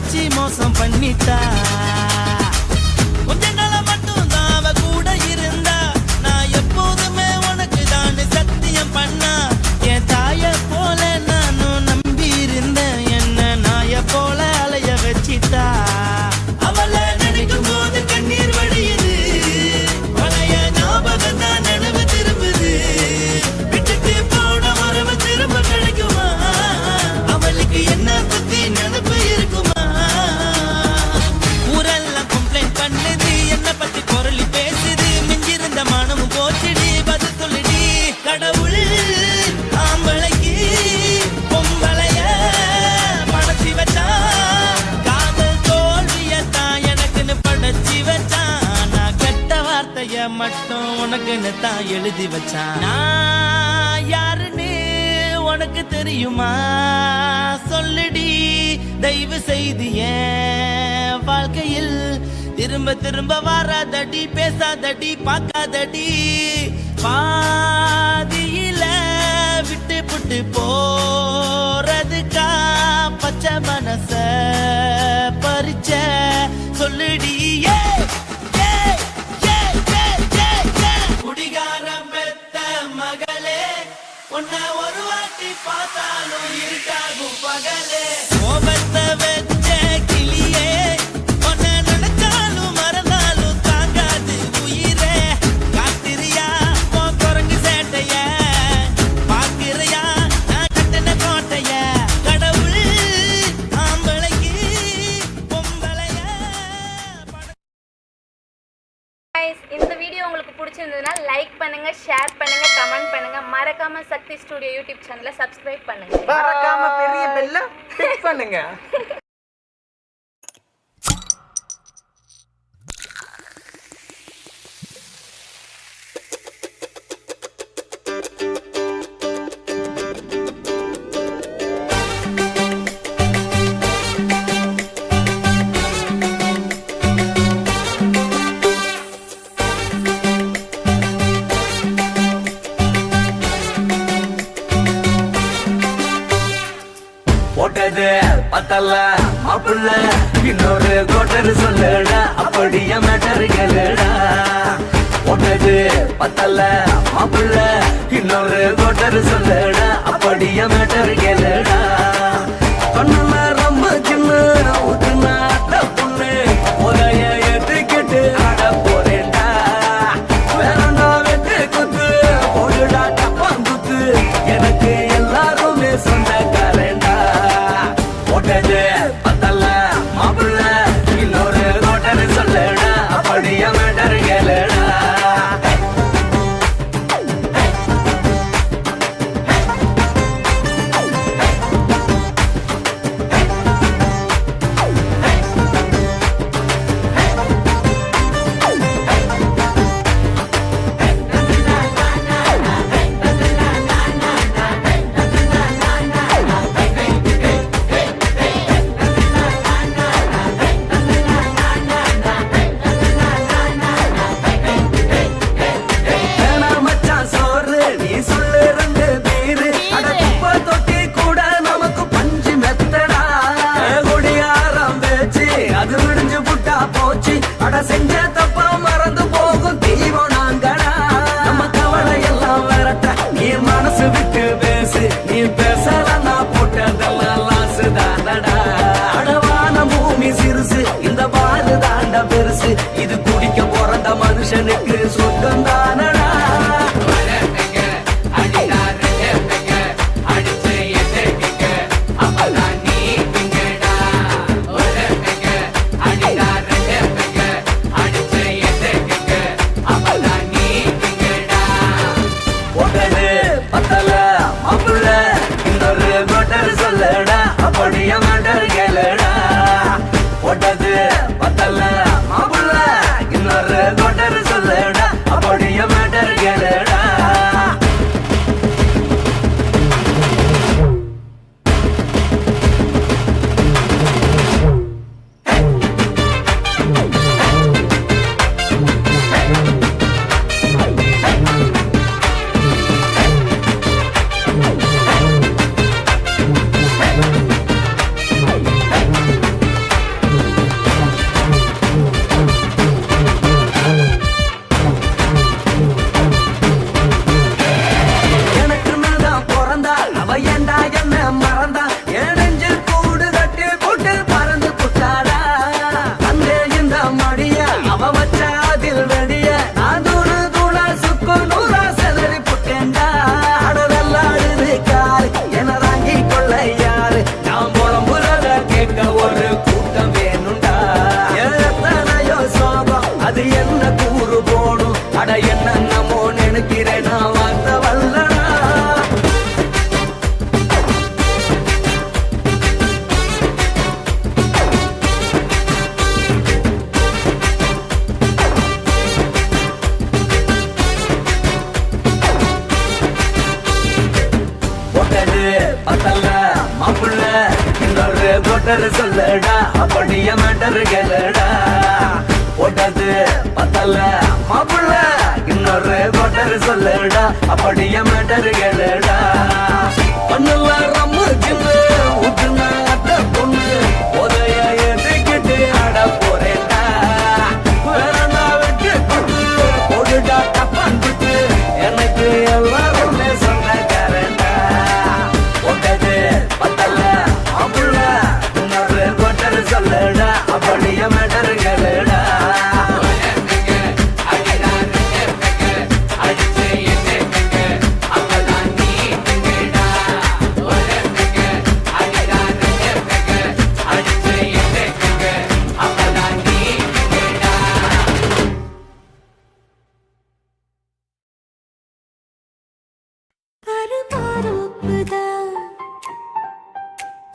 வச்சு மோசம் பண்ணிட்டா. கொஞ்ச நாள மட்டும் தான் அவ கூட இருந்தா. நான் எப்போதுமே உனக்கு தான் சத்தியம் பண்ணா. என் தாய போல நானும் நம்பி இருந்தேன். என்ன நாய போல அலைய வச்சிட்டா. அவளை நினைக்கும் போது கண்ணீர் வடியுது. பழைய ஞாபகம் தான் நினைவு திரும்புது. விட்டுட்டு போன உறவு திரும்ப கிடைக்குமா? அவளுக்கு என்ன பத்தி நினைப்பு இருக்குமா? ஊரெல்லாம் கம்ப்ளைண்ட் பண்ணுது. என்ன பத்தி பொருளி பேசுது. மிஞ்சிருந்த மனமும் போச்சுடி. பதில் சொல்லுடி. கடவுள் ஆம்பளைக்கு பொம்பளைய படைச்சி வச்சான். காதல் தோல்வியத்தான் எனக்குன்னு படைச்சி வச்சான். நான் கெட்ட வார்த்தைய மட்டும் உனக்குன்னு தான் எழுதி வச்சான். நான் யாருன்னு உனக்கு தெரியுமா? சொல்லுடி தயவு செய்து என் வாழ்க்கையில் திரும்ப திரும்ப வராதடி. பேசாதடி பார்க்காதடி. பாதியில விட்டு புட்டு போறதுக்கா பச்சை மனச பறிச்ச சொல்லுடி. குடிகாரம் பெத்த மகளே உன்னை ஒரு வாட்டி பார்த்தாலும் இருக்காகும் பகலே. கோபத்தை வச்ச கிளியே உன்னை நினைச்சாலும் மறந்தாலும் தாங்காது உயிரே. காத்திரியா உன் குரங்கு சேட்டைய பாக்கிறையா நான் கட்டின கோட்டைய. கடவுள் ஆம்பளைக்கு பொம்பளைய. இந்த வீடியோ உங்களுக்கு பிடிச்சிருந்ததுன்னா லைக் பண்ணுங்க, ஷேர் பண்ணுங்க, கமெண்ட் பண்ணுங்க. மறக்காம சக்தி ஸ்டுடியோ யூடியூப் சேனலை சப்ஸ்கிரைப் பண்ணுங்க. மறக்காம பெரிய பெல்ல கிளிக் பண்ணுங்க. போட்டது பத்தல்ல மாப்பிள்ள இன்னொரு கோட்டர் சொல்லுடா. அப்படியே மேட்டர் கேளுடா. போட்டது பத்தல்ல மாப்பிள்ள இன்னொரு கோட்டர் சொல்லுடா. அப்படியே மேட்டர் கேளுடா. சொன்ன ரொம்ப சின்ன ஊத்துனா பொண்ணு உதய ஏத்துக்கிட்டு ஆட போறேன்டா. வேறண்டா வெட்டு குத்து போடுடா டப்பாங்குத்து. எனக்கு எல்லாருமே சொந்தக்காரண்டா. போட்டது பத்தல்ல மாப்பிள்ள இன்னொரு கோட்டர் சொல்லுடா. அப்படியே மேட்டர் கேளுடா. செஞ்ச தப்பா மறந்து போகும் தெய்வம் நாங்கடா. நம்ம கவலை எல்லாம் விரட்ட நீ மனசு விட்டு பேசு. நீ பேசலன்னா போட்டதெல்லாம் லாசு தானடா. அடவான பூமி சிறுசு இந்த பாரு தாண்ட பெருசு. இது குடிக்க பிறந்த மனுஷனுக்கு சொர்க்கம் தானடா. அப்படியே மேட்டர் கேளுடா. போட்டது பத்தல்ல மாப்பிள்ள இன்னொரு கோட்டர் சொல்லுடா. அப்படியே மேட்டர் கேளுடா. கோட்டர் சொல்லடா அப்படிய மேட்டர் கேளுடா போட்டது பத்தல மாப்பிள்ள இன்னொரு கோட்டர் சொல்லடா அப்படிய மேட்டர் கேளுடா பண்ணல ரம்மு சின்ன ஊத்துன அட்ட பொண்ணு உதய ஏத்துக்கிட்டு ஆட போறேன்டா வேறண்டா வெட்டு கொண்டு போடுடா டப்பான் விட்டு எனக்கு எல்லாருமே சொந்தக்காரன்டா போட்டது பத்தல மாப்பிள்ள இன்னொரு கோட்டர் சொல்லடா அப்படிய மேட்டர் கேளுடா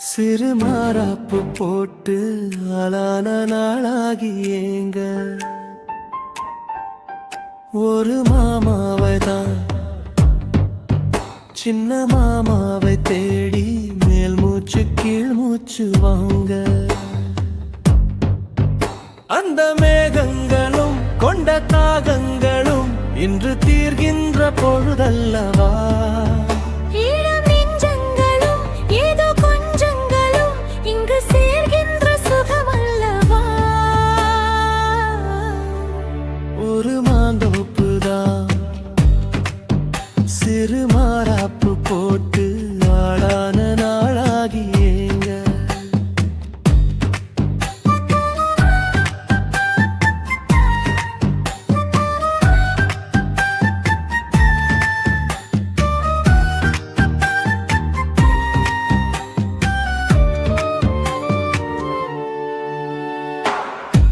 சிறு மாறாப்பு போட்டு ஆளான நாளாகி ஏங்க ஒரு மாமாவை தான் சின்ன மாமாவை தேடி மேல் மூச்சு கீழ் மூச்சு வாங்க அந்த மேகங்களும் கொண்ட தாகங்களும் இன்று தீர்கின்ற பொழுதல்லவா ஒரு மாந்தோப்புதான் சிறு மாறாப்பு போட்டு ஆளான நாளாகி ஏங்க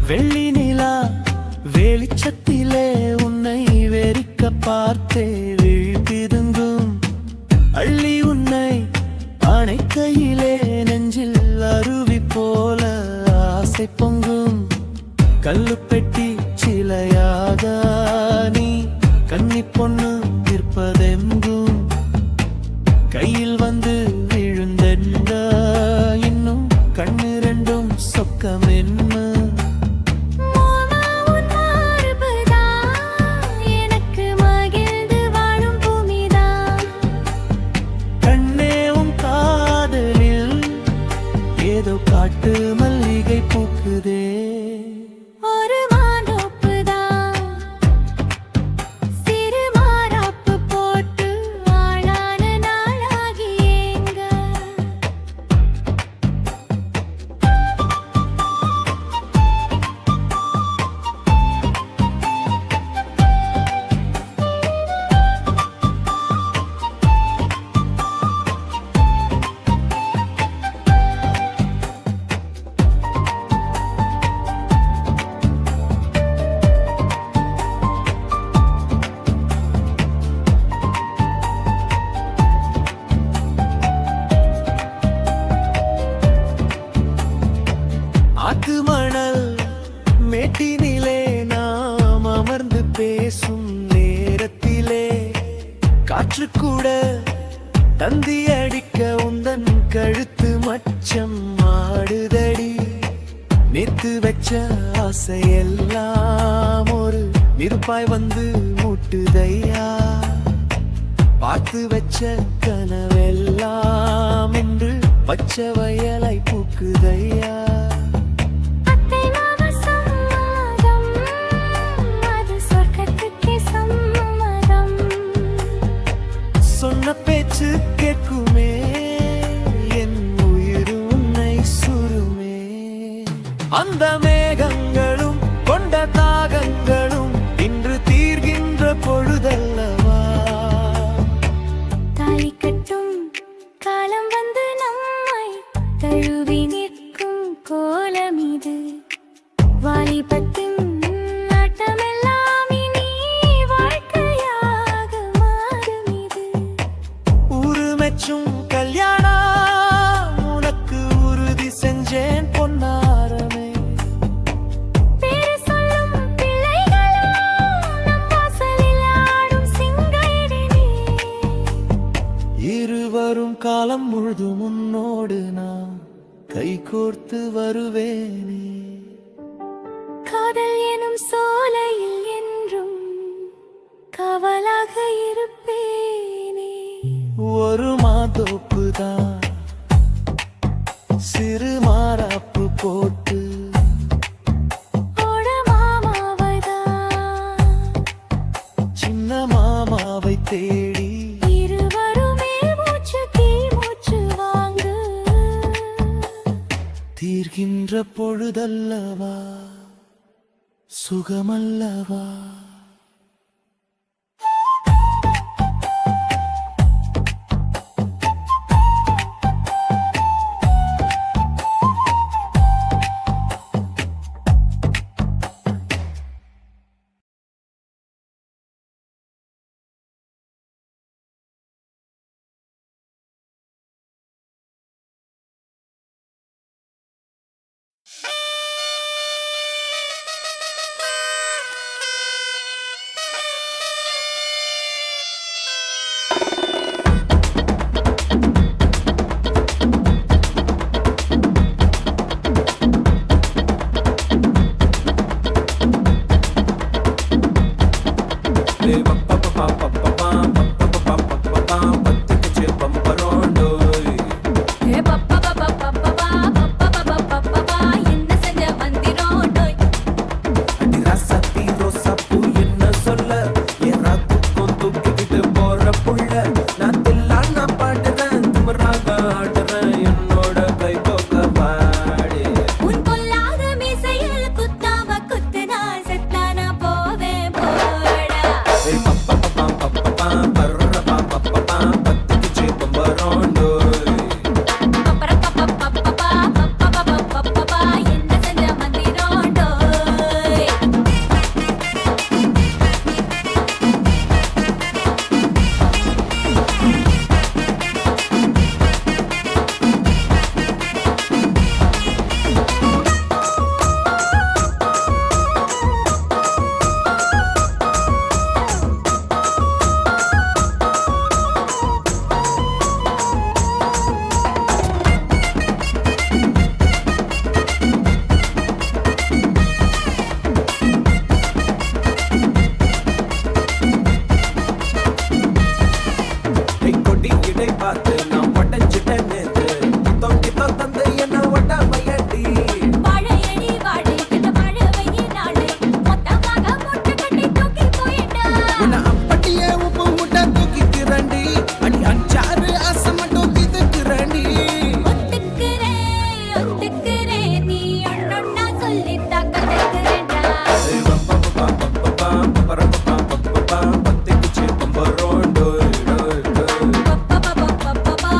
வெள்ளி நிலா வெளிச்சத்திலே உன்னை வெறிக்க பார்த்தே விழிப்பிதுங்கும் அள்ளி உன்னை அணைக்கையிலே நெஞ்சில் அருவி போல ஆசை பொங்கும் கல்லு பெட்டி சிலையாக நீ கன்னி பொண்ணு நிற்பதெங்கும் கையில் வந்து விழுந்தென்ற இன்னும் கண்ணு ரெண்டும் சொக்கம் என்ன காட்டு மல்லிகை பூக்குதே ஒரு மாந்தோப்புதான் சிறு மாறாப்பு போட்டு ஆளான நாளாகி ஏங்க ஆத்து மணல் மேட்டினிலே நாம் அமர்ந்து பேசும் நேரத்திலே காற்று கூட தந்தி அடிக்க உந்தன் கழுத்து மச்சம் ஆடுதடி நேத்து வச்ச ஆசையெல்லாம் ஒரு நெருப்பாய் வந்து மூட்டுதையா பார்த்து வச்ச கனவெல்லாம் என்று பச்சை வயலாய் பூக்குதையா சொன்ன பேச்சு கேட்குமே என் உயிர் உன்னை சுருமே அந்த மேகங்களும் கொண்ட தாகங்களும் இன்று தீர்கின்ற பொழுதல்லவா தாலி கட்டும் காலம் வந்து நம்மை தழுவி நிற்கும் கோலம் இது வாலிபத்தின் கல்யாணம் உனக்கு உறுதி செஞ்சேன் பொன்னாரமே பேரு சொல்லும் பிள்ளைகளும் நம் வாசலில் ஆடும் சிங்காயிடினே இருவரும் காலம் முழுதும் உன்னோடு நான் கை கோர்த்து வருவேனே. காதல் எனும் சோலையில் என்றும் காவலாக இருப்பேனே. ஒரு மாதோப்புதான் சிறு மாறாப்பு போட்டு ஓட மாமாவைதான் சின்ன மாமாவை தேடி இருவருமே மூச்சு தீ மூச்சு வாங்கு. தீர்கின்ற பொழுதல்லவா சுகமல்லவா. ஏ பப்பா பப்பா பப்பா பப்பா பப்பா பப்பா என்ன செஞ்ச வந்திரோடோய். உன் பொல்லாத மீசையில் குத்தாம குத்துனா செத்தானா போவேன் போடா. பப்பர பப்பா பப்பா பப்பா பப்பா என்ன செஞ்ச வந்திரோடோய். வாழையடி வாழை இந்த வாழவையே நாளை மொத்தமாக முட்டை கட்டி தூக்கி போயிட்டா. ஒத்துக்கிறேன் நீ ஒன்னொன்னா சொல்லித்தா கத்துக்கிறேன்டா. பப்பா பப்பா பப்பா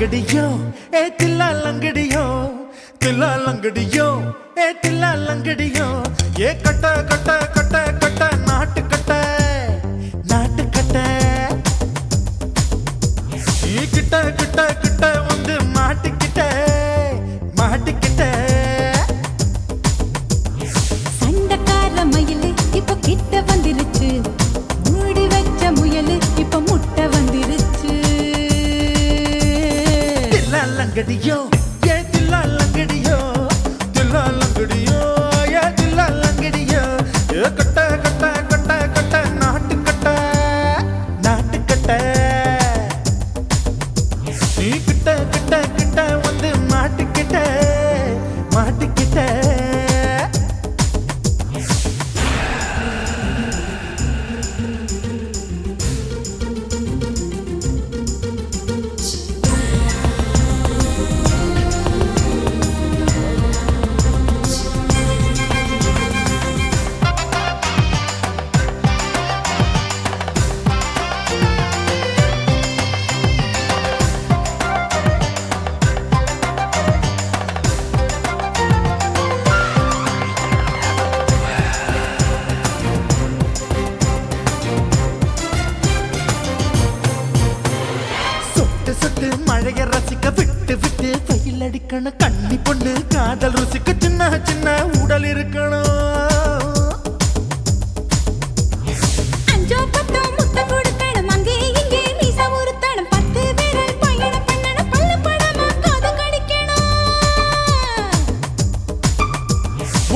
லங்கடியோ ஏ தில்லா லங்கடியோ தில்லா லங்கடியோ ஏ தில்லா லங்கடியோ ஏ கட்ட கட்ட கட்ட கட்ட நாட்டு கட்ட நாட்டு கட்ட நீ கிட்ட கிட்ட கிட்ட வந்து மாட்டிக்கிட்ட மாட்டிக்கிட்ட சண்டக்கார மயிலு இப்ப கிட்ட வந்துருச்சு மூடி வச்ச முயலு இப்ப முட்டை வந்துருச்சு தில்லா லங்கடியோ ஏ தில்லா லங்கடியோ தில்லா லங்கடியோ ஏ தில்லா லங்கடியோ ஏ கட்ட கட்ட கட்ட கட்ட நாட்டு கட்ட நாட்டு கட்ட நீ கிட்ட கிட்ட கிட்ட வந்து மாட்டிக்கிட்ட மாட்டிக்கிட்ட சொட்டு சொட்டு மழைய ரசிக்க விட்டு விட்டு வெயில் அடிக்கணும் கண்ணி பொண்ணு காதல் ருசிக்க சின்ன சின்ன உடல் இருக்கணும் அஞ்சோ பத்தோ முத்தம் கொடுக்கணும் அங்கே இங்கே மீசா உருத்தணும் 10 விரல் பயணம் பண்ணணும் பல்ல படமா காது கடிக்கணும்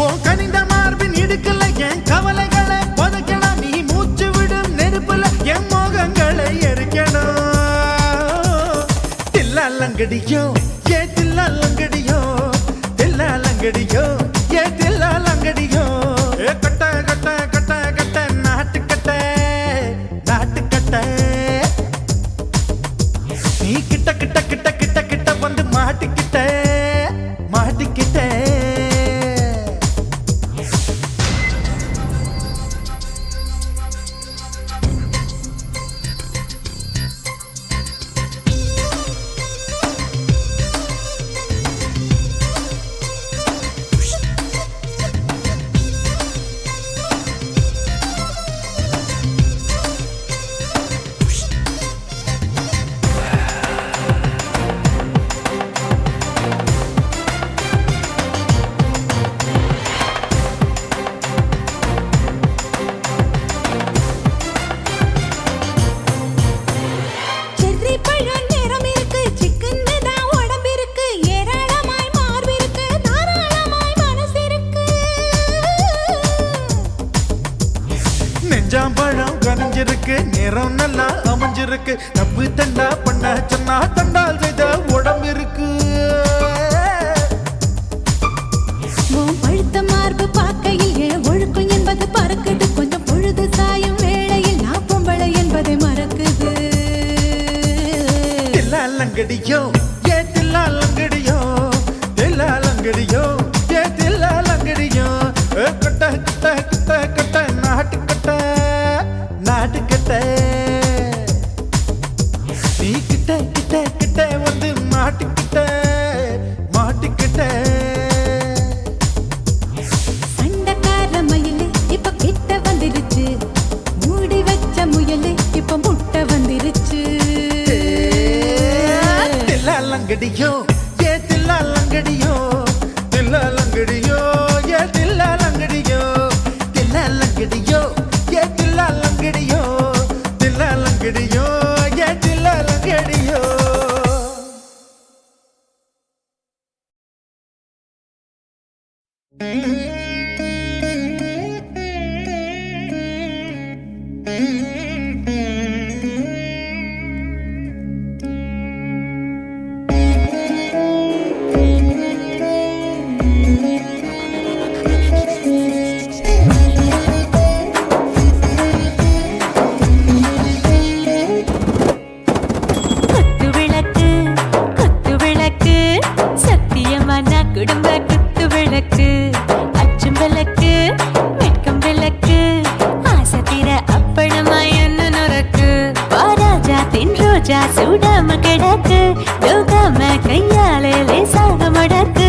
ஓ கனிந்த மார்பின் இடுக்கல என் கவலைகளை புதைக்கணும் நீ மூச்சு விடும் நெருப்புல என் மோகங்களை எரிக்கணும் தில்லா லங்கடியோ ஏ தில்லா லங்கடியோ தில்லா லங்கடியோ ஏ தில்லா லங்கடியோ ஏ கட்ட கட்ட கட்ட கட்ட நாட்டு கட்ட நாட்டு கட்ட நீ கிட்ட கிட்ட கிட்ட கிட்ட கிட்ட வந்து மாட்டிக்கிட்ட மாட்டிக்கிட்ட செர்ரி பழம் நிறம் இருக்கு சிக்கன்னு தான் உடம்பு இருக்கு ஏராளமாய் மார்பு இருக்கு தாராளமாய் மனசு இருக்கு நெஞ்சாம்பழம் கனிஞ்சிருக்கு நிறம் நல்லா அமைஞ்சிருக்கு தப்பு தண்டா பண்ண சொன்னா தண்டால் செய்த உடம்பு இருக்கு உன் பழுத்த மார்பு பார்க்கையில் என் ஒழுக்கம் என்பது பறக்குது கொஞ்சம் பொழுது சாயும் வேளையில் நான் பொம்பளை என்பதை மறக்குது தில்லா லங்கடியோ ஏ தில்லா லங்கடியோ தில்லா லங்கடியோ ஏ தில்லா லங்கடியோ ஏ கட்ட கட்ட கட்ட கட்ட நாட்டு கட்ட நாட்டு கட்ட நீ கிட்ட கிட்ட கிட்ட வந்து மாட்டிக்கிட்ட மாட்டிக்கிட்ட சண்டக்கார மயிலு இப்ப கிட்ட வந்துருச்சு மூடி வச்ச முயலு இப்ப முட்டை வந்துருச்சு தில்லா லங்கடியோ ஏ தில்லா லங்கடியோ தில்லா லங்கடியோ ஏ தில்லா லங்கடியோ தில்லா லங்கடியோ ஏ தில்லா லங்கடியோ தில்லா லங்கடியோ ஏ தில்லா லங்கடியோ குத்து விளக்கு சத்தியமான குடும்ப குத்து விளக்கு அச்சும் விளக்கு வெட்கம் விளக்கு ஆசை தீர அப்பளமாய் என்ன நுறக்கு வாராஜா தின் ரோஜா சூடாம கிடக்கு யோகா கையாலே லேசாக மடக்கு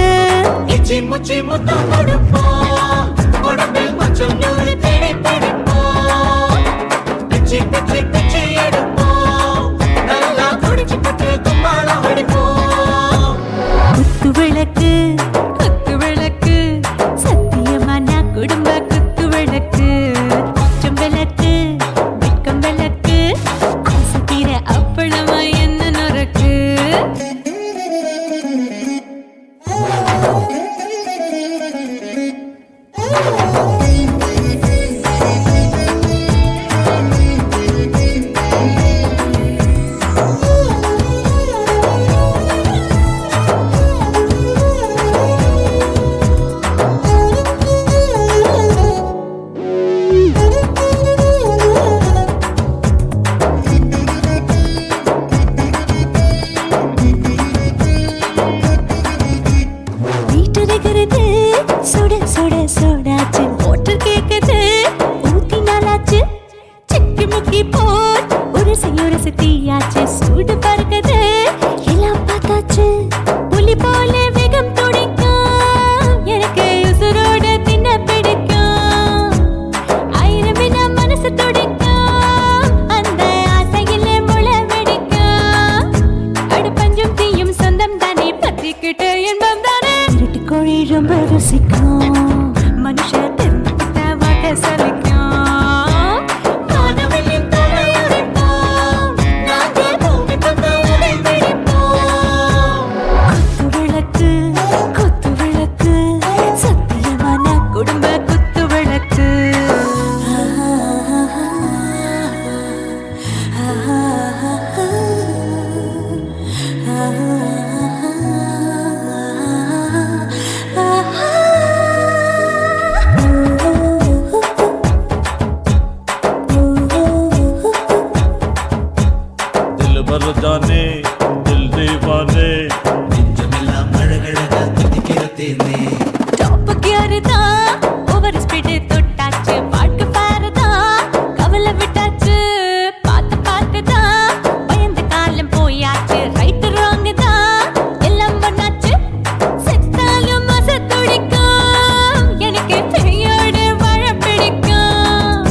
இச்சி முச்சி முத்தம் கொடுப்போம் உடம்பில் மச்சம் நூறு தேடி பிடிப்போம் பிச்சி பிச்சி பிச்சி எடுப்போம் நல்லா குடிச்சு பட்டு கும்மாளம் அடிப்போம் குத்து விளக்கு குத்து விளக்கு சத்தியமா நான் குடும்ப குத்து விளக்கு அச்சம் விளக்கு வெட்கம் விளக்கு ஆசைக்கிற அப்பளமா என்ன நொறுக்கு வீட்டருகிறது சுட சுட சூடாச்சு மோட்டர் கேக்குது ஊத்தி நாளாச்சு சிக்கி முக்கி போல் உரசி தீயாச்சு சூடு பறக்குது எல்லாம் பார்த்தாச்சு புலி போல வேகம் துடிக்கும் எனக்கு உசுரோட தின்ன பிடிக்கும் ஆயிரம் வினா மனசு துடிக்கும் அந்த ஆசையிலே முளை வெடிக்கும் அடு பஞ்சும் தீயும் சொந்தம் தானே பத்திக்கிட்டு இன்பம் தானே இருட்டு கோழி ரொம்ப ருசிக்கும் மனுஷ தெரிஞ்சுக்கிட்ட வாட்ட சலிக்கும் வானவெளியின் தலையுடைப்போம் நாங்கள் பூமி பந்த உடை பிடிப்போம் குத்து விளக்கு சத்தியமான குடும்ப குத்து விளக்கு दिल भर जाने दिल दीवाने நெஞ்சமெல்லாம் அழகழகா தித்திக்கிறதேனே டாப் கியர் தான் ஓவர் ஸ்பீட் தொட்டாச்சு வாழ்க்கை பாரு தான் கவலை விட்டாச்சு பார்த்து தான் பயந்து காலம் போயாச்சு ரைட் ராங் தான் எல்லாம் பண்ணாச்சு செத்தாலும் மச துடிக்கும் எனக்கு பெரியோடு வாழ பிடிக்கும்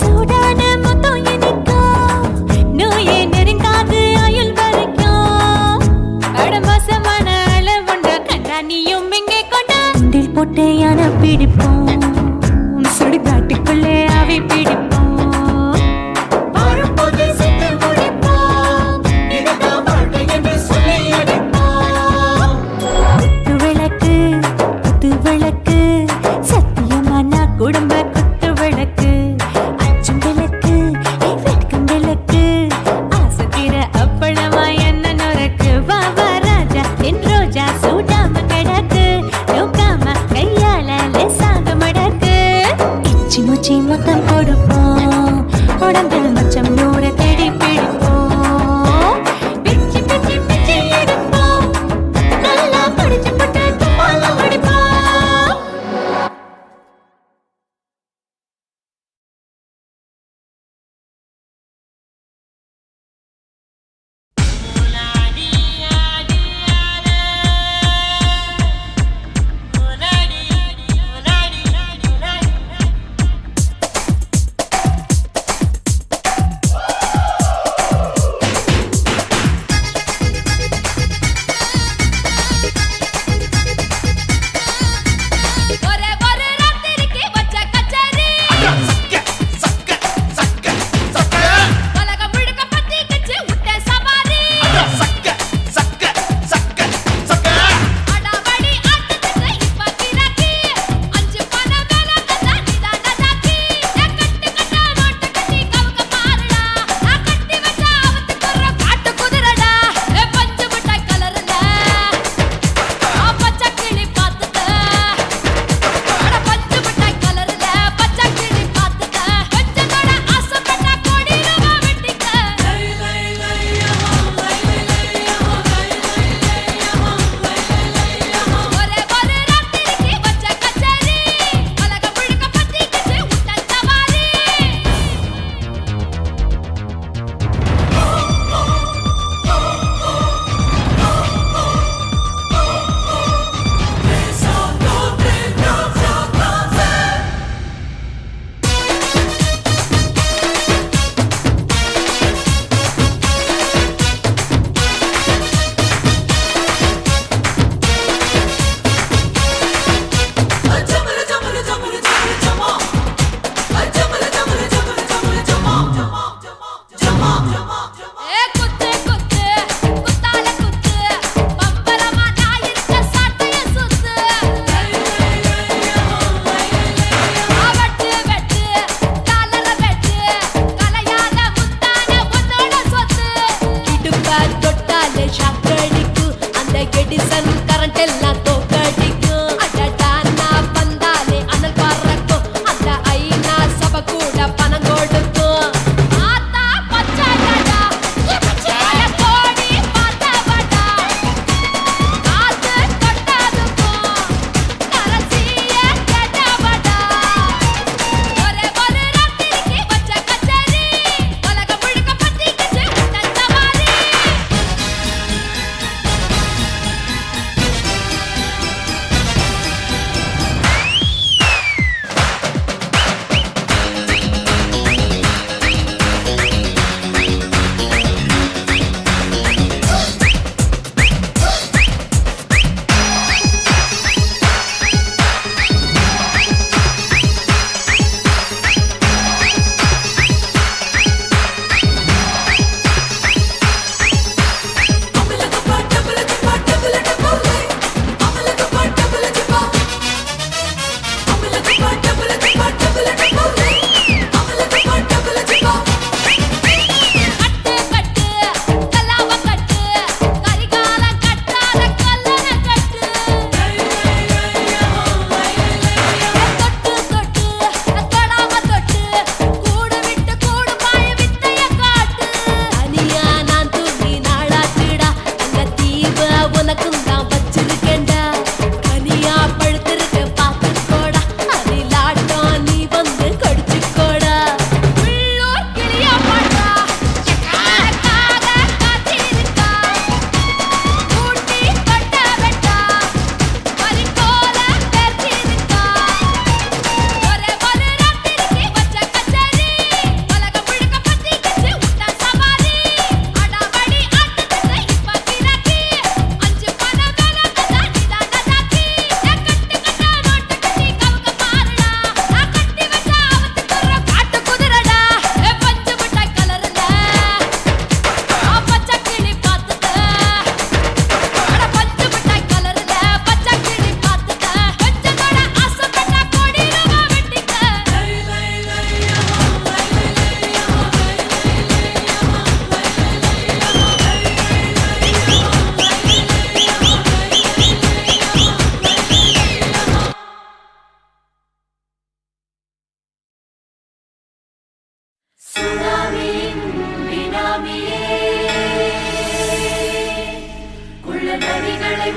சூடான மொத்தம் எனக்கும் நோயே நெருங்காது ஆயுள் வரைக்கும் அடமோசமான அளவுண்ட கண்டா நீயும் இங்கே கொண்ட உண்டில் போட்டு யானை பிடிப்போம் சுடுகாட்டுக்குள்ளே அவை பிடிப்போம் வாழும்போது செத்து முடிப்போம் இதுதான் வாழ்க்கை என்று சொல்லி அடிப்போம் குத்து விளக்கு சத்தியமான குடும்ப குத்து விளக்கு அச்சும் விளக்கு வெட்கம் விளக்கு ஆசைக்கிற அப்பளமா என்ன நொறுக்கு வா வா ராஜா என் ரோஜா சூடாம கிடக்கு நோக்காம கையால லேசாக மடக்கு இச்சி முச்சி மொத்தம் கொடுப்போம்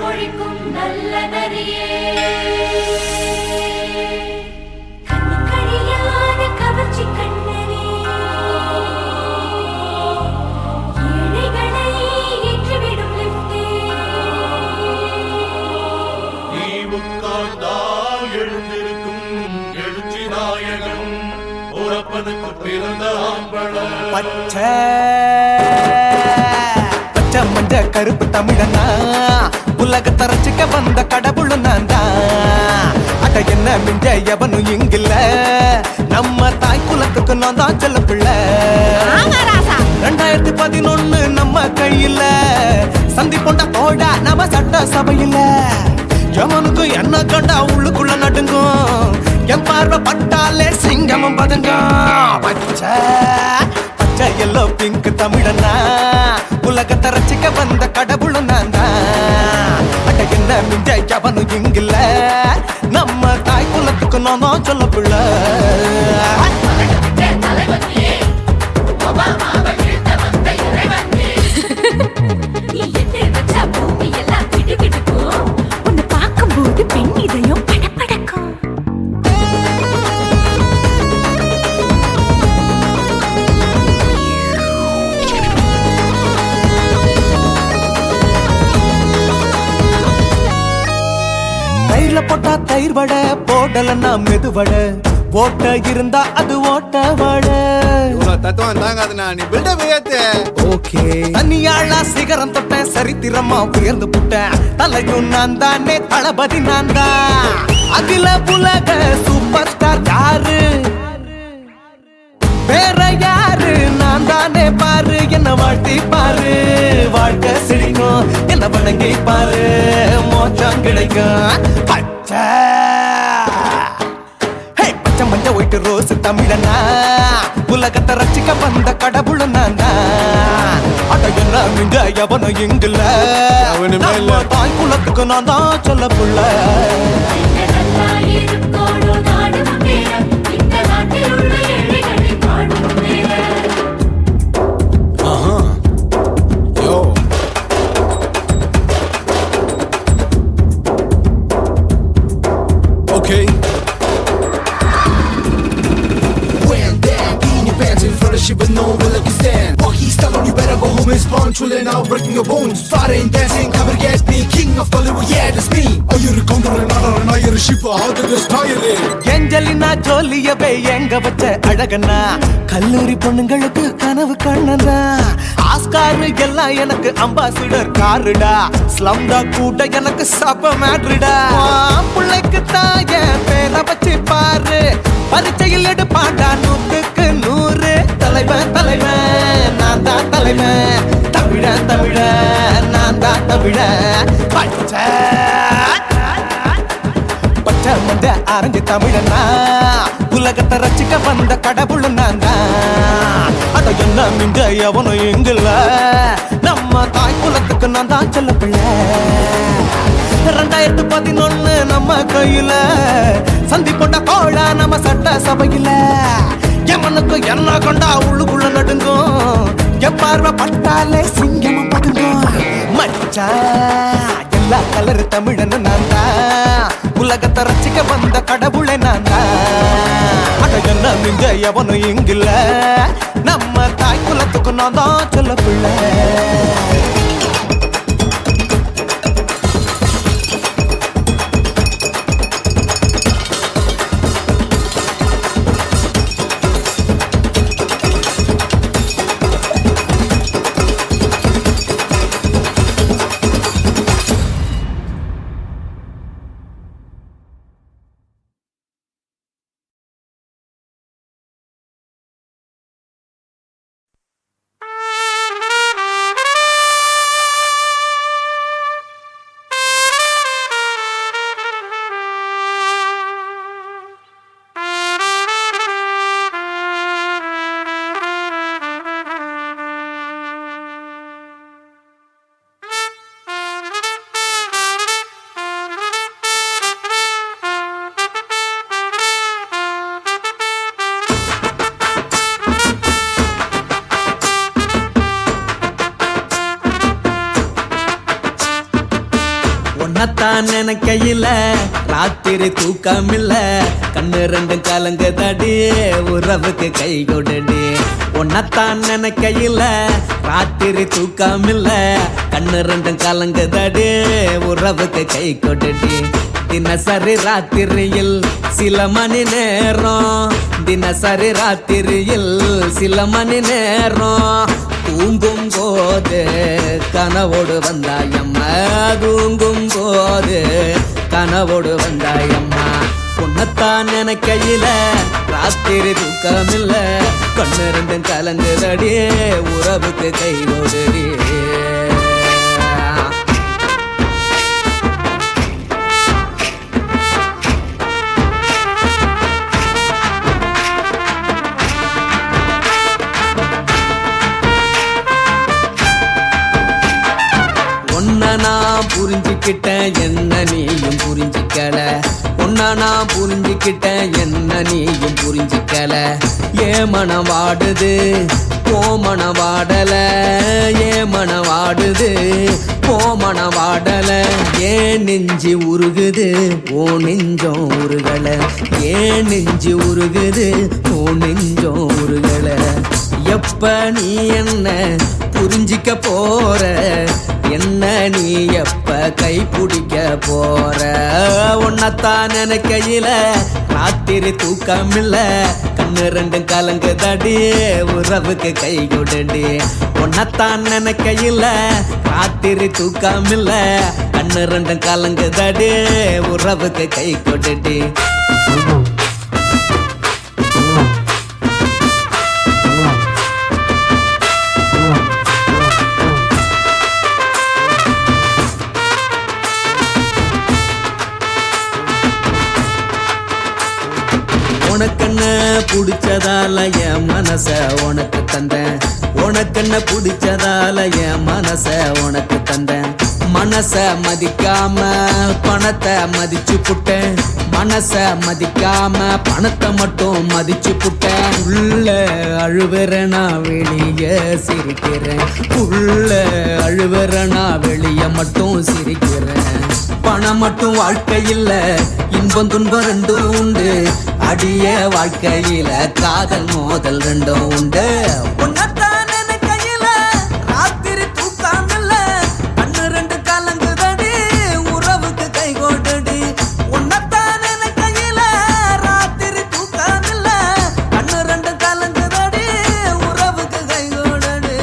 ஒழிக்கும் நல்ல நரியே கண்ணிக்கழியாத கவர்ச்சி கண்ணனே ஏழைகளை ஏற்றிவிடும் லிப்டே நீ உட்கார்ந்தால் எழுந்திருக்கும் எழுச்சி நாயகன் உறப்பனுக்கு பிறந்த ஆம்பள பச்சை பச்சை மஞ்ச கருப்பு தமிழனா உலகத்தை ரசிக்க வந்த கடவுள் நான் தான் அட என்ன மிஞ்ச எவனும் இங்கில்ல நம்ம தாய் குலத்துக்கு நான் தான் செல்ல பிள்ளை 2011 நம்ம கையில சந்தி போட்ட தோடா நம்ம சட்ட சபையில எவனுக்கு என்ன கண்டா உள்ளுக்குள்ள நடுங்கும் என் பார்வை பட்டாலே சிங்கமும் பதுங்கும் பச்சை பச்சை எல்லோ பிங்க் தமிழனா உலகத்தை ரசிக்க வந்த கடவுள் நான் தான் அட என்ன மிஞ்ச எவனும் இங்கில்ல நம்ம தாய் குலத்துக்கு நான் தான் சொல்ல பிள்ளை நீ எட்டு வச்ச பூமி எல்லாம் கிடுகிடுக்கும் உன்னை பார்க்கும்போது பெண் இதயம் படபடக்கும் தயிர்ல போட்டா தயிர் வடை போடலன்னா மெது வடை ஓட்ட இருந்தா அது ஓட்ட வடை தத்துவம் தாங்காதுண்ணா நீ பில்டப் ஏத்து ஓகே தனியாளா சிகரம் தொட்டேன் சரித்திரமா உயர்ந்து புட்டேன் தலையும் நான் தானே தளபதி நான் தான் அகில உலக சூப்பர் ஸ்டார் யாரு வேற யாரு நான் தானே பாரு என்ன வாழ்த்தி பாரு வாழ்க்கை சிரிக்கும் என்ன வணங்கி பாரு மோச்சம் கிடைக்கும் பச்சை பச்சை மஞ்ச ஒயிட்டு ரோஸ் தமிழனா உலகத்தை ரசிக்க வந்த கடவுள் நான் தான் அட என்ன மிஞ்ச எவனும் இங்கில்ல அவனுமே இல்ல. நம்ம தாய் குலத்துக்கு நான் தான் சொல்ல புள்ள நல்லா இருக்கோடு நாடு முன்னேற இந்த நாட்டில் உள்ள ஏழைகளை பாடு முன்னேற யோ okay Wham bam, being your pants in front of shit with no will you stand. Walk he's telling you better go home and spawn, chillin' out, breaking your bones. Fighting, dancing, cover gas, me, king of Hollywood, yeah, that's me. Oh, you're a condor and not you're a ship, how did this tire it? Angelina ஜோலியவே எங்க வச்ச அழகனா கல்லூரி பொண்ணுங்களுக்கு கனவு கண்ணனா Oscar எல்லாம் எனக்கு ambassador காருடா ஸ்லம்டா கூட எனக்கு சப்ப மேட்ருடா பிள்ளைக்கு தாய பேரை வச்சு பாரு பரீட்சையில் எடுப்பாண்டா 100க்கு 100 தலைவன் தலைவன் நான் தான் தலைவன் தமிழன் தமிழன் நான் தான் தமிழன் பச்சை பச்சை மந்த ஆரஞ்சு தமிழனா உலகத்தை ரசிக்க வந்த கடவுள் நான் தான் அட என்ன மிஞ்ச எவனும் எங்கில்ல நம்ம தாய் குலத்துக்கு நான் தான் சொல்ல பிள்ளை 2011 நம்ம கையில சந்தி போட்ட கோழா நம்ம சட்ட சபையில எவனுக்கு என்ன கொண்டா உள்ளுக்குள்ள நடுங்கும் என் பார்வை பட்டாலே சிங்கமும் பதுங்கும் மச்சா எல்லா கலர் தமிழன் நான் தான் உலகத்தை ரசிக்க வந்த கடவுளை நான் தான் அட என்ன மிஞ்ச எவனும் இங்கில்ல நம்ம தாய் குலத்துக்கு நான் தான் சொல்ல பிள்ளை உன்னத்தான் நினைக்கையில ராத்திரி தூக்கமில்ல கண்ணு ரெண்டும் கலங்குதடி உறவுக்கு கை கொடுடி உன்னத்தான் நினைக்கையில ராத்திரி தூக்கமில்ல கண்ணு ரெண்டும் கலங்குதடி உறவுக்கு கை கொடுடி தினசரி ராத்திரியில் சில மணி நேரம் தினசரி ராத்திரியில் சில மணி நேரம் தூங்கும் போது கனவோடு வந்தாயம்மா தூங்கும் போது கனவோடு வந்தாயம்மா உன்னத்தான் நினைக்கையில ராத்திரி தூக்கமில்ல கண்ணு ரெண்டும் கலங்குதடி உறவுக்கு கை கொடுடி நான் புரிஞ்சுக்கிட்டேன் என்ன நீயும் புரிஞ்சிக்கல உன்ன நான் புரிஞ்சுக்கிட்டேன் என்ன நீயும் புரிஞ்சிக்கல ஏன் மனம் வாடுது போ மனம் வாடல ஏன் மனம் வாடுது போ மனம் வாடல ஏன் நெஞ்சு உருகுது ஓ நெஞ்சம் உருகல ஏன் நெஞ்சு உருகுது ஓ நெஞ்சம் உருகல எப்ப நீ என்ன புரிஞ்சிக்க போற என்ன நீ எப்ப கை பிடிக்க போற உன்னத்தான் நினைக்கையில ராத்திரி தூக்கமில்ல கண்ணு ரெண்டும் கலங்குதடி உறவுக்கு கை கொடுடி உன்னத்தான் நினைக்கையில ராத்திரி தூக்கமில்ல கண்ணு ரெண்டும் கலங்குதடி உறவுக்கு கை கொடுடி உனக்கென்ன பிடிச்சதால என் மனச உனக்கு தந்தேன் உனக்கென்ன பிடிச்சதால என் மனச உனக்கு தந்தேன் மனச மதிக்காம பணத்தை மதிச்சு புட்டேன் மனச மதிக்காம பணத்தை மட்டும் மதிச்சு புட்டேன் உள்ள அழுவுறனா வெளிய சிரிக்கிறேன் உள்ள அழுவுறனா வெளிய மட்டும் சிரிக்கிறேன் பணம் மட்டும் வாழ்க்கையில் இன்பம் துன்பம் ரெண்டும் உண்டு அடிய வாழ்க்கையில காதல் மோதல் ரெண்டும் உண்டு உன்னத்தான் நினைக்கையில ராத்திரி தூக்கமில்ல கண்ணு ரெண்டு கலங்குதடி உறவுக்கு கை கொடுடி உன்னத்தான் நினைக்கையில ராத்திரி தூக்கமில்ல கண்ணு ரெண்டு கலங்குதடி உறவுக்கு கை கொடுடி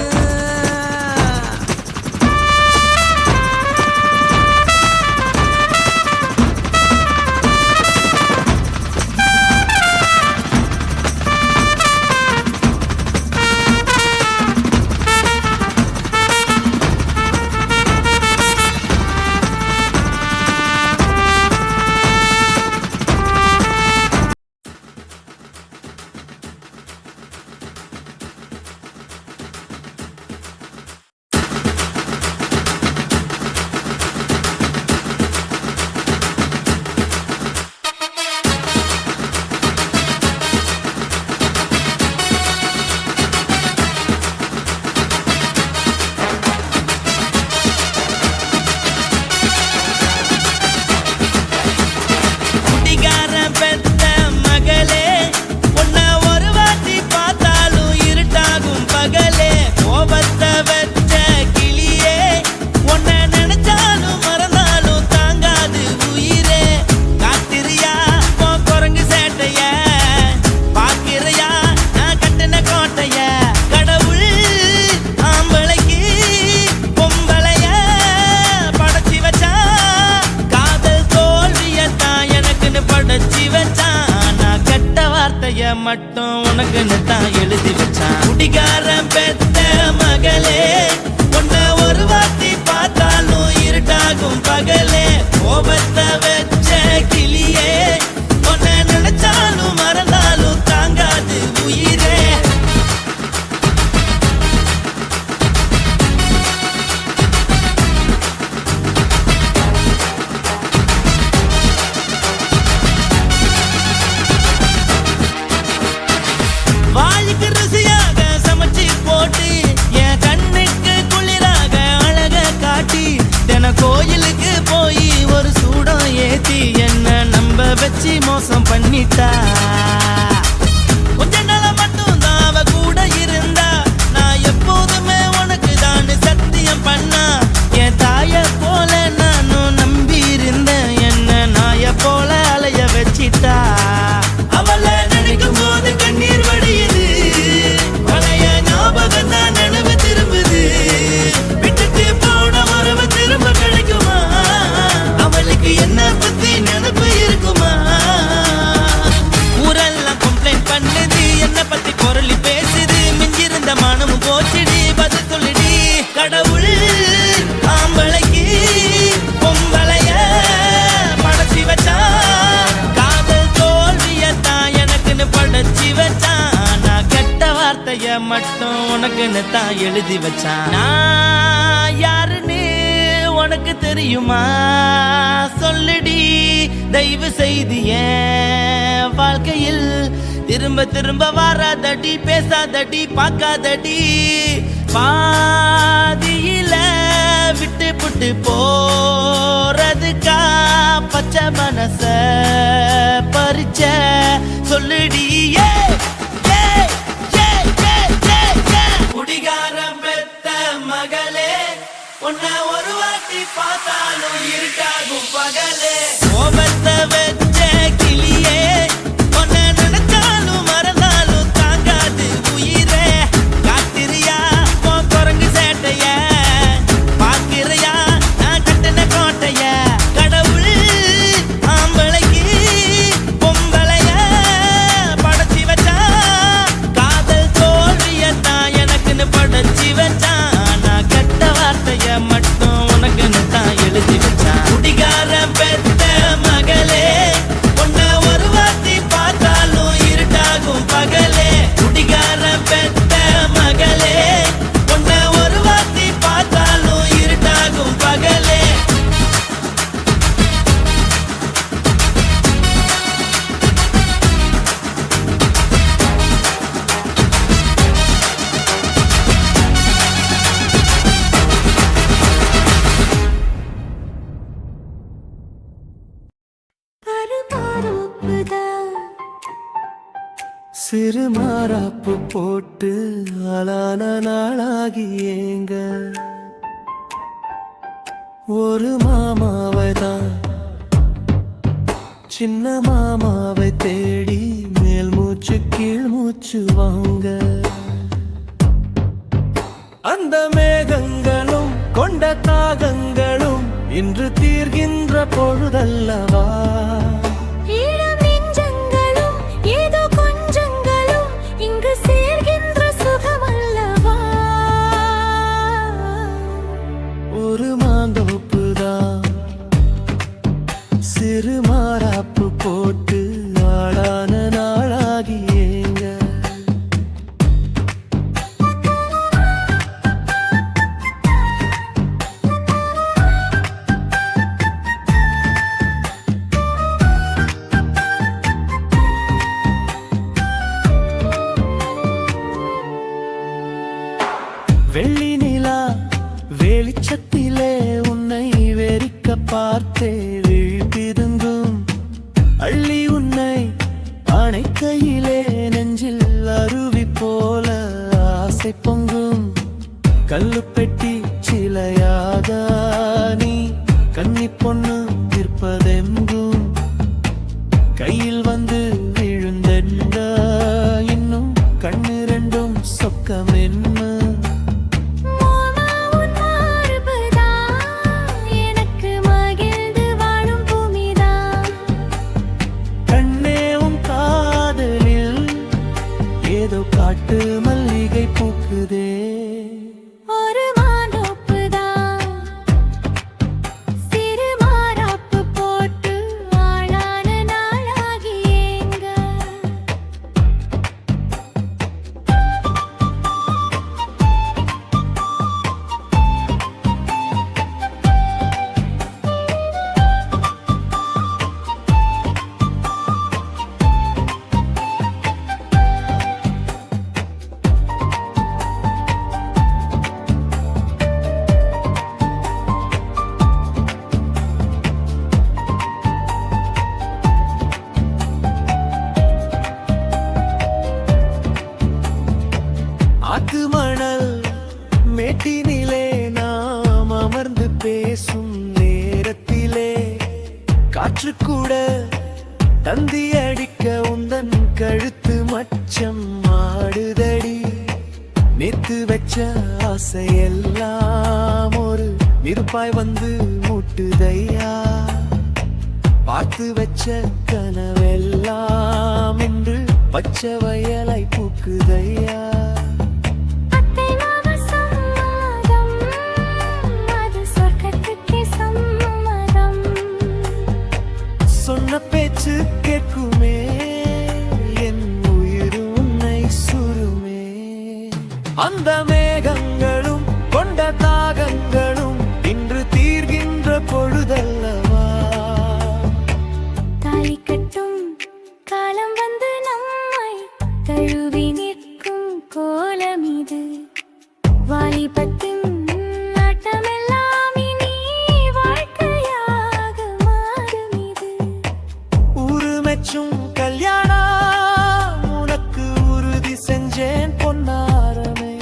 மட்டும் உனக்குன்னு தான் எழுதி வச்சான் குடிகாரன் பெத்த மகளே உன்னை ஒரு வாட்டி பார்த்தாலும் இருட்டாகும் பகலே கோபத்தை வச்ச கிளியே உன்னை நினைச்சாலும் மறந்தாலும் தாங்காது உயிரே வாய்க்கு ருசியாக சமைச்சு போட்டு பண்ணிட்டா கொஞ்ச நாள மட்டும் தான் அவ கூட இருந்தா நான் எப்போதுமே உனக்கு தான் சத்தியம் பண்ணா என் தாய போல நானும் நம்பி இருந்தேன் என்ன நாய போல அலைய வச்சிட்டா அவளை நினைக்கும் போது கண்ணீர் வடியுது பழைய ஞாபகம் தான் நினைவு திரும்புது விட்டுட்டு போன உறவு திரும்ப கிடைக்குமா அவளுக்கு என்ன பத்தி நினைப்பு இருக்குமா ஊரெல்லாம் கம்ப்ளைண்ட் பண்ணுது என்ன பத்தி பொருளி பேசுது மிஞ்சிருந்த மானமும் போச்சுடி பதில் சொல்லுடி கடவுள் ஆம்பளைக்கு பொம்பளைய படைச்சி வச்சான் காதல் தோல்வியத்தான் எனக்குன்னு படைச்சி வச்சான் நான் கெட்ட வார்த்தைய மட்டும் உனக்குன்னு தான் எழுதி வச்சான் நான் யாருன்னு உனக்கு தெரியுமா சொல்லுடி தயவு செய்து என் வாழ்க்கையில் திரும்ப திரும்ப வராதடி பேசாதடி பார்க்காதடி பாதியில விட்டு புட்டு போறதுக்கா பச்சை மனச பறிச்ச சொல்லுடி குடிகாரம் பெத்த மகளே உன்னை ஒரு வாட்டி பார்த்தாலும் இருட்டாகும் பகலே கோபத்தை வச்ச கிளியே உன்னை நினைச்சாலும் மறந்தாலும் தாங்காது உயிரே காத்திரியா உன் குரங்கு சேட்டைய பாக்கிறையா நான் கட்டின கோட்டைய கடவுள் ஆம்பளைக்கு பொம்பளைய படைச்சி வச்சா காதல் தோல்வியத்தான் எனக்குன்னு படைச்சி வச்சான் நான் கெட்ட வார்த்தைய மட்டும் உனக்குன்னு தான் எழுதி வச்சான் குடிகார பெத்த மகளே உன்னை ஒரு வாட்டி பார்த்தாலும் இருட்டாகும் பகலே குடிகார பெத்த மகளே உன்னை ஒரு வாட்டி பார்த்தாலும் இருட்டாகும் பகலே சிறு மாறாப்பு போட்டு ஆளான நாளாகி ஏங்க ஒரு மாமாவை தான் சின்ன மாமாவை தேடி மேல் மூச்சு கீழ் மூச்சு வாங்க அந்த மேகங்களும் கொண்ட தாகங்களும் இன்று தீர்கின்ற பொழுதல்லவா ஈரம் நெஞ்சங்களும் ஏதோ கொஞ்சங்களும் இங்கு சேர்கின்ற சுகமல்லவா ஒரு மாந்தோப்புதான் சிறு மாறாப்பு போட்டு ஆளான நாளாகி ஏங்க வெள்ளி நிலா வெளிச்சத்திலே உன்னை வெறிக்க பார்த்தே விழிப்பிருந்தும் அள்ளி உன்னை அணைக்கையிலே நெஞ்சில் அருவி போல ஆசை பொங்கும் கல்லு பெட்டி சிலையாக நீ கன்னி பொண்ணு நிற்பதெங்கும் கையில் வந்து விழுந்தென்ற இன்னும் கண்ணு ரெண்டும் சொக்கமென்ன காட்டு மல்லிகை பூக்குதே ஒரு மாந்தோப்புதான் சிறு மாறா மேட்டினிலே நாம் அமர்ந்து பேசும் நேரத்திலே காற்று கூட தந்தி அடிக்க உந்தன் கழுத்து மச்சம் ஆடுதடி. நேத்து வச்ச ஆசையெல்லாம் ஒரு நெருப்பாய் வந்து முட்டுதையா. பார்த்து வச்ச கனவெல்லாம் என்று பச்சை வயலை பூக்குதையா. சொன்ன பேச்சு கேட்குமே என் உயிர் உன்னை சுருமே. அந்த மேகங்களும் கொண்ட தாகங்களும் இன்று தீர்கின்ற பொழுதல்லவா. தாலி கட்டும் காலம் வந்து நம்மை தழுவி நிற்கும் கோலம் இது. வாலிபத்தின் கல்யாணம் உனக்கு உறுதி செஞ்சேன் பொன்னாரமே.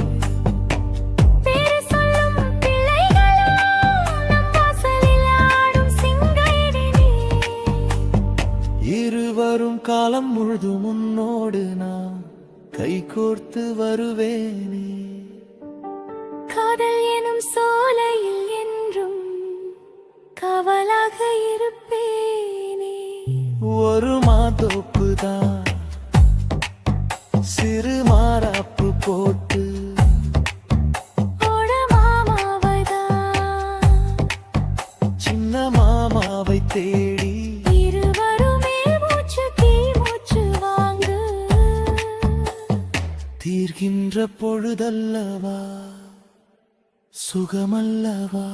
பேரு சொல்லும் பிள்ளைகளும் நம் வாசலில் ஆடும் சிங்காரினே. இருவரும் காலம் முழுதும் உன்னோடு நான் கைகோர்த்து வருவேனே. காதல் எனும் சோலையில் என்றும் காவலாக இருப்பேனே. ஒரு மாதோப்புதான் சிறு மாறாப்பு போட்டு ஓட மாமாவைதான் சின்ன மாமாவை தேடி இருவருமே மூச்சு தீ மூச்சு வாங்கு. தீர்கின்ற பொழுதல்லவா சுகமல்லவா.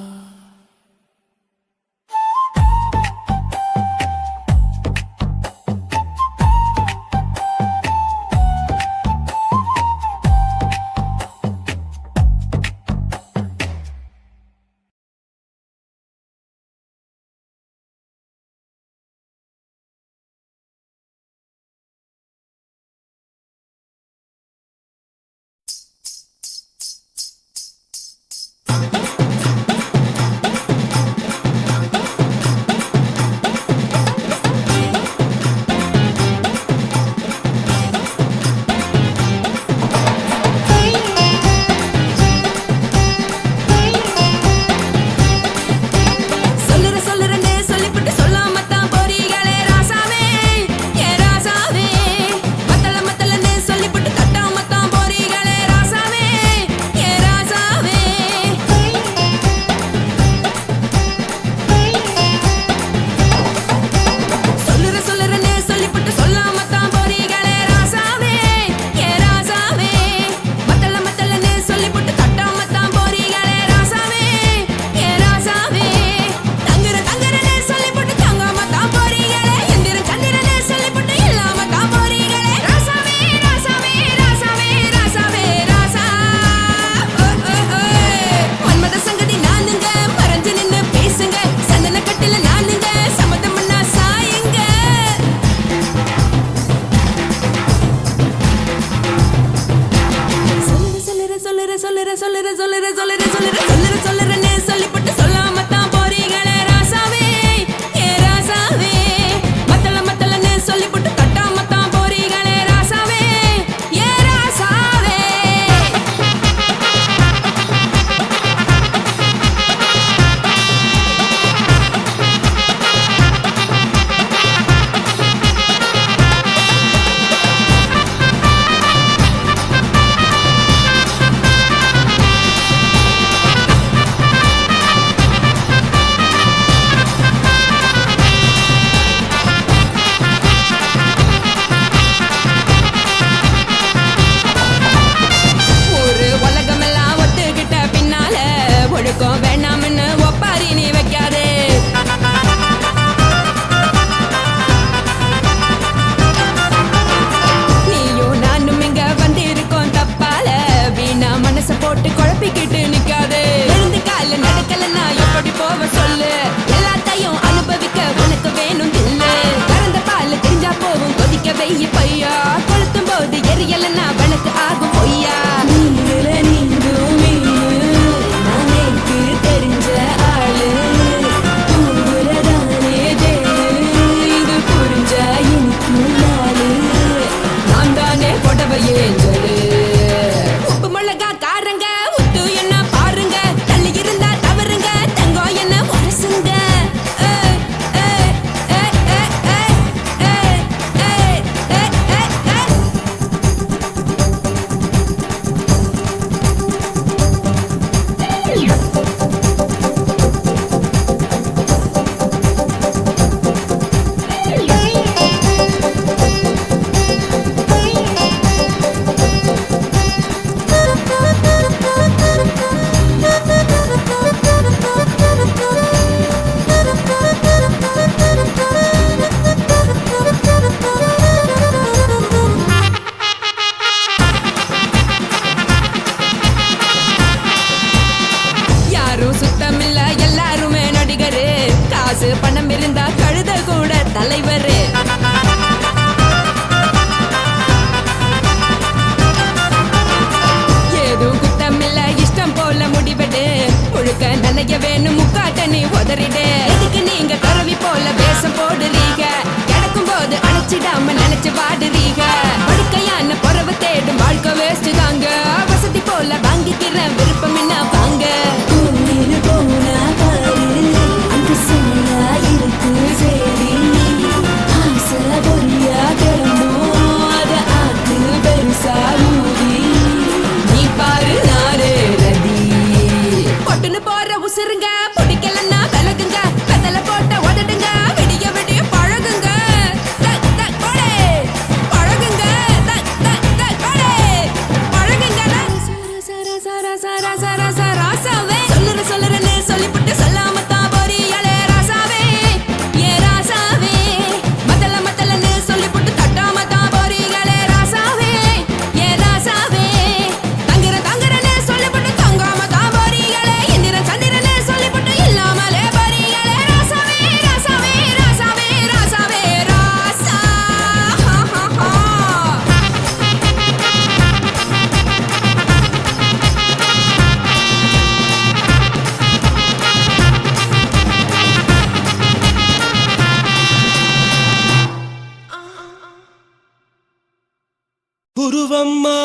குருவம்மா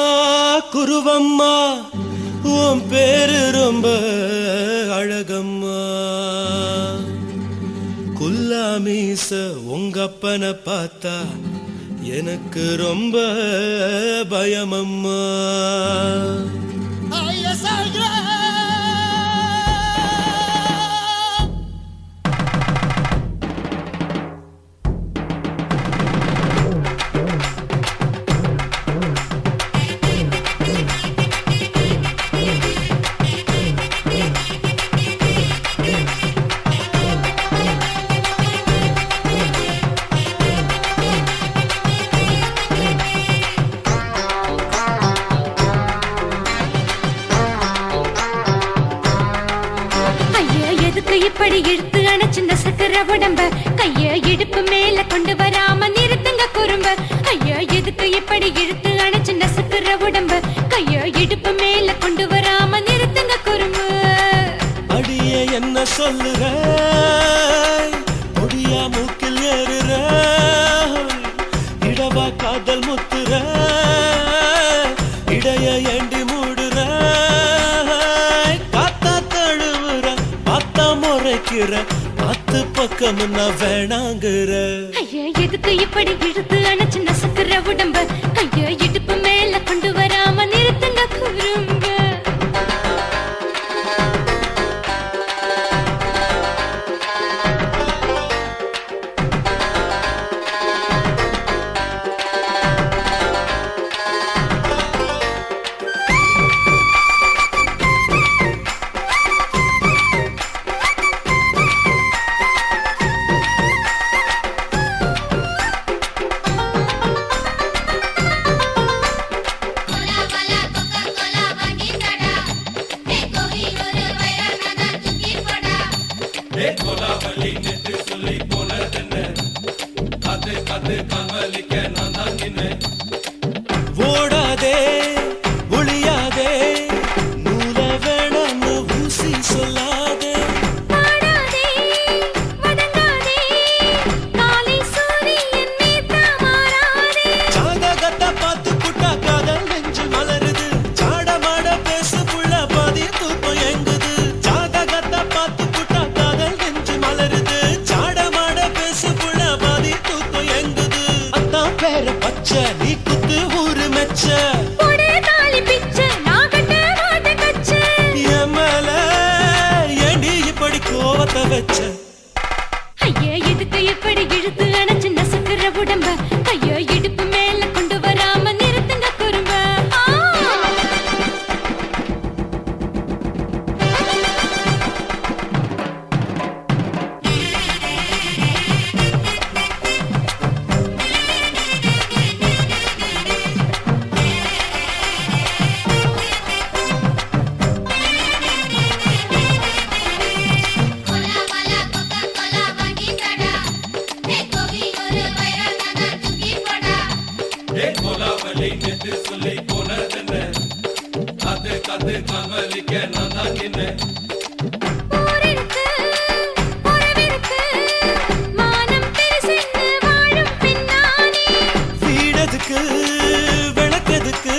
குருவம்மா உன் பேரு ரொம்ப அழகம்மா. குல்லாமீச உங்கப்பனை பார்த்தா எனக்கு ரொம்ப பயமம்மா. இப்படி இழுத்து அணைச்சு நசுக்கிற உடம்ப கைய இடுப்பு மேல கொண்டு வராம நிறுத்துங்க குறும்ப. ஐயா எதுக்கு இப்படி இழுத்து அணைச்சு நசுக்கிற உடம்ப கைய இடுப்பு மேல கொண்டு வராம நிறுத்துங்க குறும்ப. அடிய என்ன சொல்லுற பொடியா மூக்கில் ஏறுற இடவா காதல் முத்துற இடைய ஏண்டி மூடுற காத்தா தழுவுற பார்த்தா முறைக்கிற பத்து பக்கம் நான் வேணாங்குற. ஐயா எதுக்கு இப்படி இழுத்து அணைச்சு நசுக்கிற உடம்ப கைய இடுப்பு மேல கொண்டு வராம நிறுத்துங்க குறும்ப. ஓடாதே ஒளியாதே நூல வேணான்னு ஊசி சொல்லாதே ஜாதகத்தை பார்த்து புட்டா காதல் நெஞ்சு மலருது சாடமாட பேசு புள்ள பாதி தூக்கம் எங்குது. ஜாதகத்தை பார்த்து புட்டா காதல் நெஞ்சு மலருது சாடமாட பேசு புள்ள பாதி தூக்கம் எங்குது. அத்தான் பேர பச்சை நீ குத்து ஊரு மெச்ச என் மேல ஏண்டி இப்படி கோவத்தை வச்ச. ஐயா எதுக்கு இப்படி இழுத்து அணைச்சு நசுக்கிற உடம்ப கைய இடுப்பு மேல கொண்டு வராம நிறுத்துங்க குறும்ப. ஊரிருக்கு, உறவிருக்கு, மானம் பெருசென்னு வாழும் பின்னானே. வீடதுக்கு விளக்கதுக்கு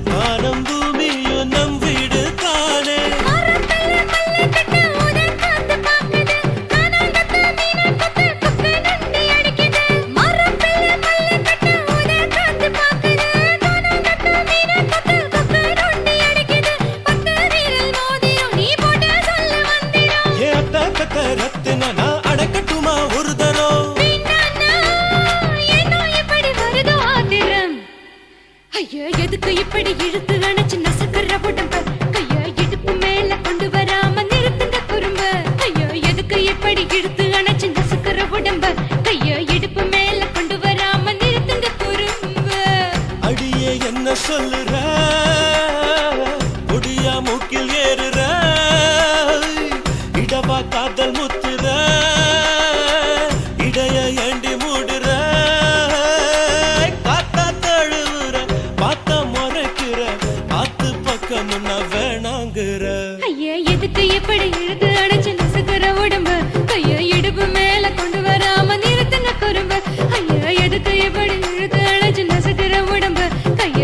வானம் பூமியும் நம் வீடு தானே. மரத்துல மல்லி கட்டு உதன் காத்து பாக்குது, கானாங்கத்து மீனாக்கத்து குக்கு நண்டி அடிக்குது. மரத்துல மல்லி கட்டு உதன் காத்து பாக்குது, கானாங்கத்து மீனாக்கத்து குக்கு நண்டி அடிக்குது. பத்து வீரல் மோதிரம் நீ போட்டு சொல்ல வந்திரம். ஏ அத்த கத்த ரத்தின நான் அடக்கட்டுமா ஒரு தரம். வேண்டாண்ணா, ஏனோ இப்படி வருதோ ஆத்திரம். ஐயா எதுக்கு இப்படி இழுத்து அணைச்சு நசுக்கிற உடம்ப கைய இடுப்பு மேல கொண்டு வராம நிறுத்துங்க குறும்ப. ஐயா எதுக்கு இப்படி இழுத்து அணைச்சு நசுக்கிற உடம்ப கைய இடுப்பு மேல கொண்டு வராம நிறுத்துங்க குறும்ப. அடியே என்ன சொல்லுற முடியா மூக்கில் ஏறுற இடவா காதல் முத்துற இடைய ஏண்டி மூடுற காத்தா தழுவுற பார்த்த முறைக்கிற பார்த்து பக்கம் நான் வேணாங்குற. ஐயா எதுக்கு இப்படி இழுத்து அணைச்சு நசுக்கிற உடம்ப கைய இடுப்பு மேல கொண்டு வராம நிறுத்துங்க குறும்ப. ஐயா எதுக்கு இப்படி இழுத்து அணைச்சு நசுக்கிற உடம்ப கைய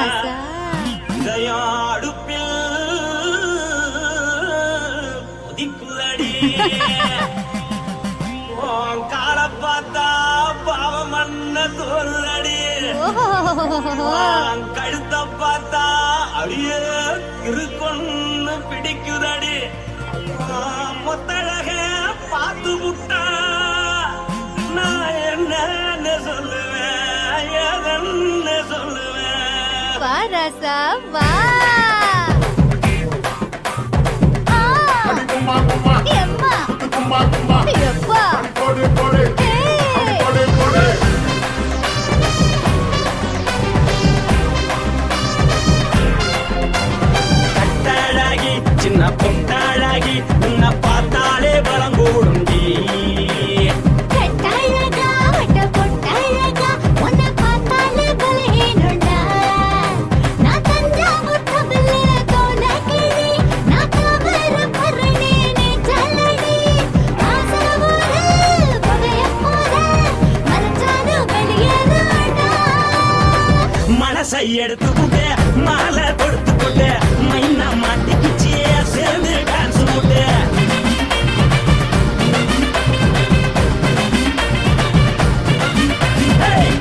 ராசா. இதயம் அடுப்பில் கொதிக்குதடி உன் காலை பார்த்தா பாவம் மண்ண தோறுதடி உன் கழுத்தை பார்த்தா அடியே இருக்குன்னு பிடிக்குதடி மொத்தழக பார்த்து விட்டா நான் என்னன்னு சொல்லுவேன் எதன்னு சொல்லுவேன் வா ராசா வா. ஆ. எம்மா. எப்பா. ஏய். கட்டழகி சின்ன பொட்டழகி உன்னை பார்த்தாலே பலம் கூடுண்டி கட்டழகா, வட்ட பொட்டழகா, உன்னை பார்த்தாலே பலஹீனம்டா. நான் தஞ்சாவூர் தவில கோலகிரி, நான் காவிரி பரணி நீச்சலடி. ஆசையூரில் புகையப் போல, மறைச்சாலும் வெளியேறாடா. மனசை எடுத்து புட்டு மாலை கொடுத்து புட்டு மைனா மாட்டிக்கிச்சு சேர்ந்து டான்ஸ் போட்டு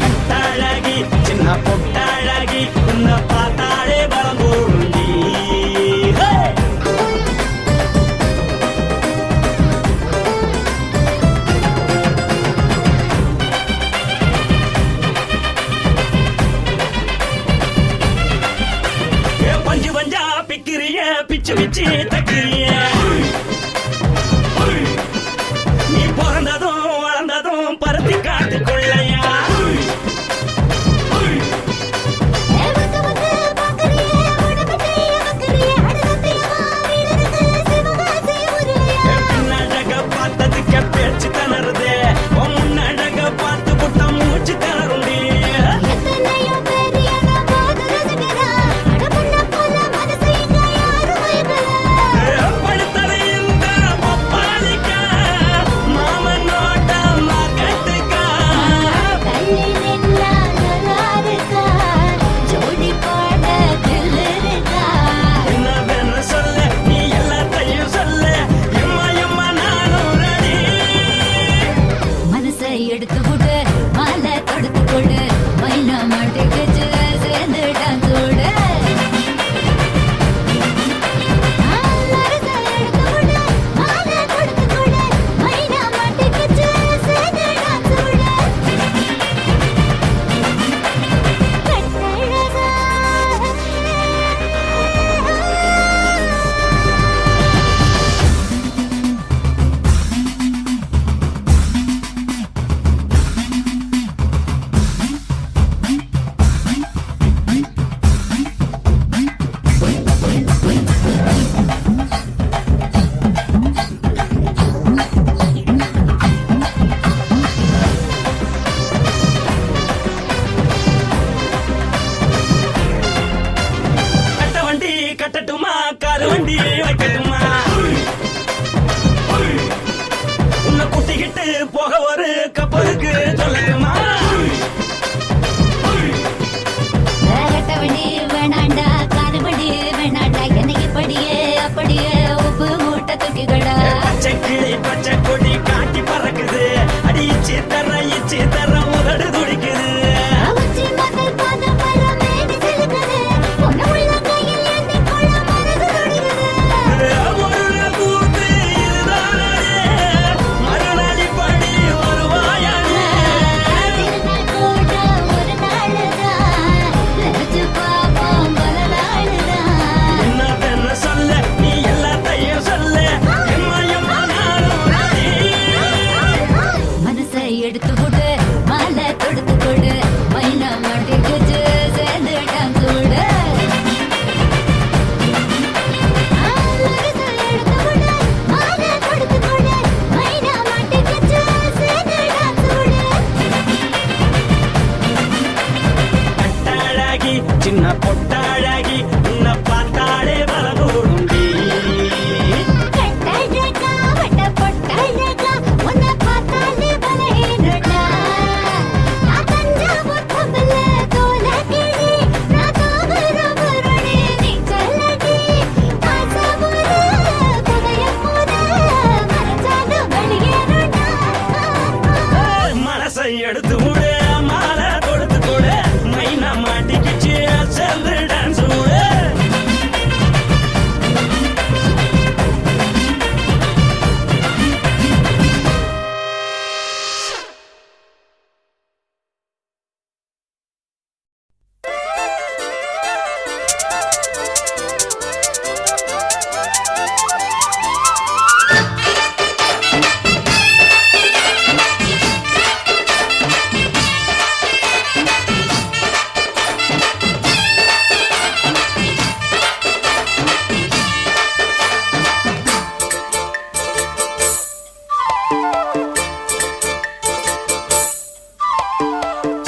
கட்டழகி சின்ன பொட்டழகி உன்னை பார்த்தாலே பலம் கூடுண்டி பஞ்சு பஞ்சா பிக்கிறிய பிச்சு பிச்சு தக்கிறிய நீ பிறந்ததும் வளர்ந்ததும் பருத்தி காட்டு கொள்ளையா வந்து வந்து பார்க்கறியே, உனக்கு செய்ய வைக்கறியே, அடுத்தத்தையமா வீரருக்கு சிவகாசி உருளையா. பின்னழக பார்த்ததுக்கு பேச்சு திணறுது உன் முன்னழக பார்த்து புட்ட மூச்சு திணறுண்டி எத்தனையோ பெரிய நான் போது ரசிகரா, அட பொண்ண போல மனசை இங்க யாரும் வைக்கல. படுத்த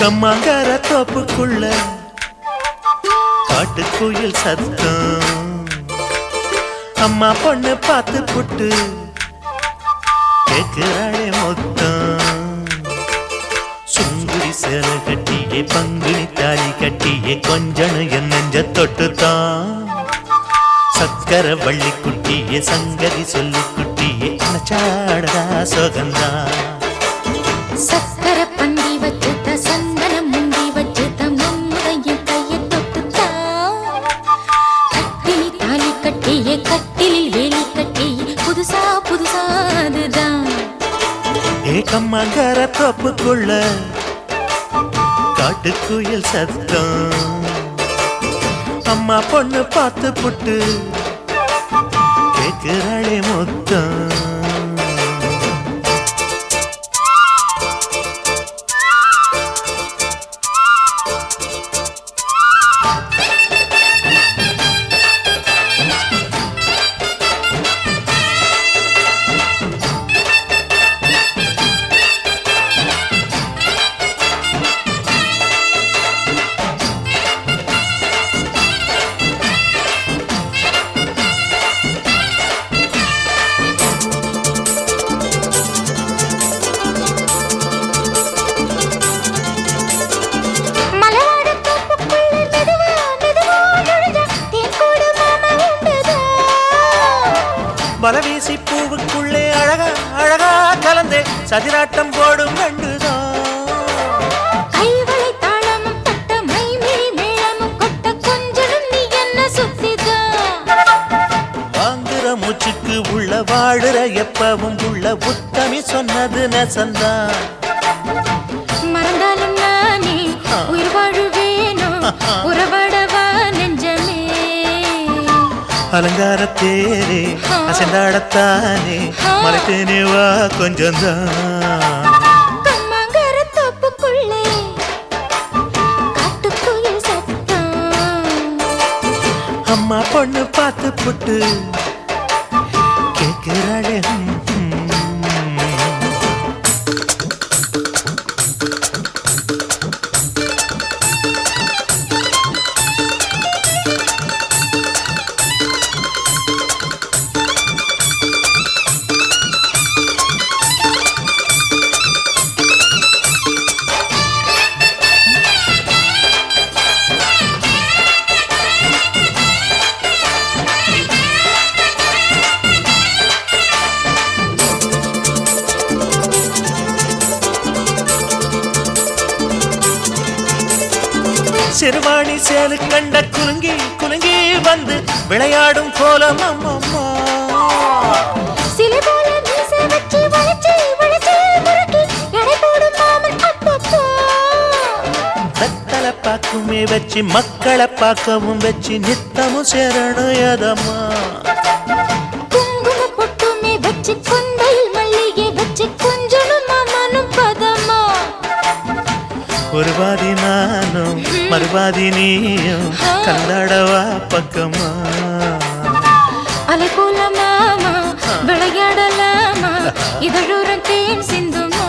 கம்மாங்கார தோப்புக்குள்ள காட்டுக்குயில் சத்தம் அம்மா பொண்ணு பார்த்து புட்டு கேக்குறாளே மொத்தம் சுங்குடி சேலை கட்டியே பங்குனி தாலி கட்டியே கொஞ்சனு என் நெஞ்ச தொட்டுத்தான் சக்கர வள்ளி குட்டியே சங்கதி சொல்லி குட்டியே அனச்சாடதா சோகந்தான் சக்கர பந்தி வச்சுட்ட சந்தனம் முந்தி வச்சுட்ட மம்முதையும் கையை தொட்டுத்தான் கட்டிலி தாலி கட்டியே கட்டிலில் வேலி கட்டியே புதுசா புதுசா அதுதான் ஏக்கம்மாங்கார தோப்புக்குள்ள காட்டுக்குயில் சத்தம் அம்மா பொண்ணு பார்த்து புட்டு கேக்குறாளே மொத்தம் பலவீசி பூவுக்குள்ளே அழகா அழகா கலந்தே சதிராட்டம் போடும் கண்டுதான் கைவளை தாளமும் தட்ட மைமிழி மேளமும் கொட்ட கொஞ்சனும் நீ என்ன சுத்திதான் வாங்குற மூச்சுக்கு உள்ள வாடுற எப்பவும் உள்ள உத்தமி சொன்னது நெசந்தான் மறந்தாலும் நானே உயிர் வாழுவேனோ உறவாடவா நெஞ்சமே அலங்காரத்தேரே அசைந்தாடத்தானே மறைத்தேனே வா கொஞ்சந்தான் கம்மாங்கார தோப்புக்குள்ளே காட்டுக்குயில் சத்தம் அம்மா பொண்ணு பார்த்து புட்டு கேட்கிறாளே சிறுவாணி சேலு கண்ட குலுங்கி குலுங்கி வந்து விளையாடும் கோலம் அம்மம்மா சிலை போல மீசை வச்சு வளைச்சு வளைச்சு முறுக்கி எடை போடும் மாமன் அப்பப்பா வெத்தலை பாக்குமே வச்சு மக்களை பார்க்கவும் வச்சு நித்தமும் சேரணும் எதம்மா குங்கும பொட்டுமே வச்சு கொண்டையில் மல்லிகை வச்சு கொஞ்சனும் மாமனும் பதமா ஒரு பாதி நானும் மறுபாதி நீயும் கண்டாடவா பக்கமா அலை போல மாமா விளையாடலாமா இதழூரம் தேன் சிந்துமா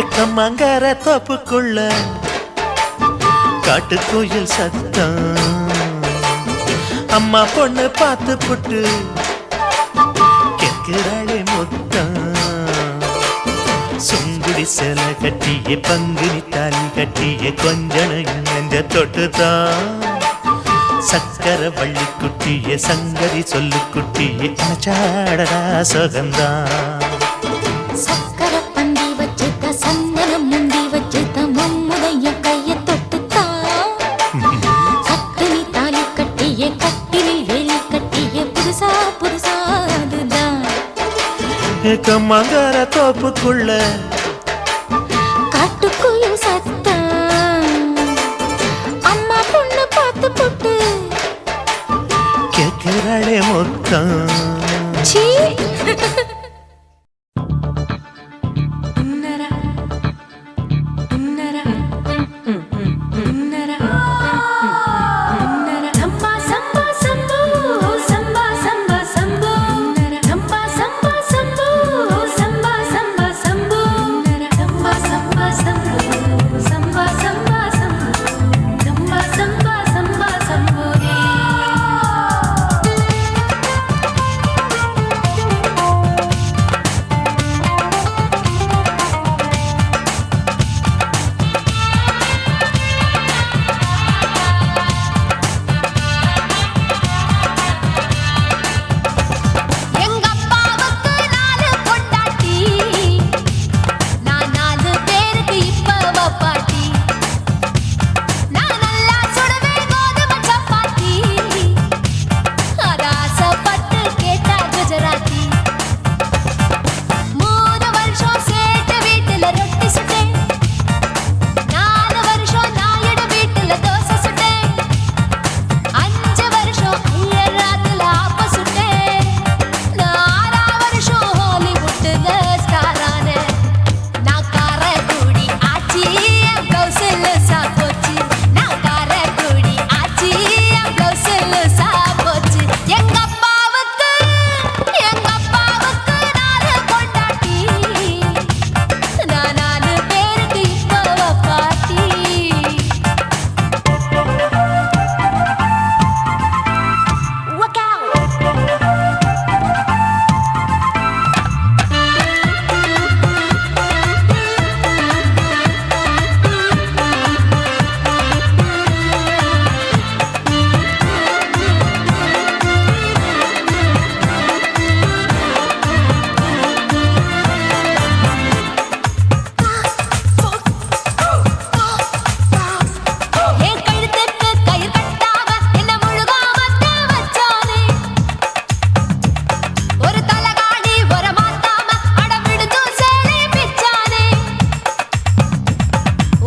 எக்கம்மாங்கார தோப்புக்குள்ள காட்டுக்குயில் சத்தம் அம்மா பொண்ணு பார்த்து புட்டு கேட்கிறாளே மொத்தம் சுங்குடி சேலை கட்டியே பங்குனி தாலி கட்டியே கொஞ்சனு நெஞ்ச தொட்டுதான் சக்கர வள்ளி குட்டியே சங்கதி சொல்லு குட்டியே அனச்சாடதா சோகந்தான் சக்கர பந்தி வச்சுட்ட சந்தனம் முந்தி வச்சுட்ட மம்முதைய கைய தொட்டுத்தான் கட்டிலி தாலி கட்டிய கட்டிலில் வேலி கட்டிய புதுசா புதுசா அதுதான் ஏக்கம்மாங்கார தோப்புக்குள்ள காட்டுக்குயில் சத்தம் அம்மா பொண்ணு பார்த்து போட்டு கேட்கிறாளே மொத்தம் சீ சம்பா சம்பா சம்போ சம்பா சம்பா சம்போ சம்பா சம்பா சம்போ சம்பா சம்பா சம்போ சம்பா சம்பா சம்போ வருஷம் ஐயராத்துல ஆப்ப சுட்டேன். நான் 6ஆம் வருஷம் ஹாலிவுட்ல ஸ்டார் ஆனேன். நான் காரக்குடி ஆச்சி என் பிளவுஸ் லூசா போச்சு. நான் காரக்குடி ஆச்சி என் பிளவுஸ் லூசா போச்சு. எங்க அப்பாவுக்கு 4 பொண்டாட்டி. நான் 4 பேருக்கு இப்ப பாட்டி. Work out. என் கழுத்துக்கு கயிறு கட்டாம என்ன முழுகாம வச்சானே. ஒரு தலகாணி ஒரு மாத்தாம அடவிடுது சேலை பிச்சானே.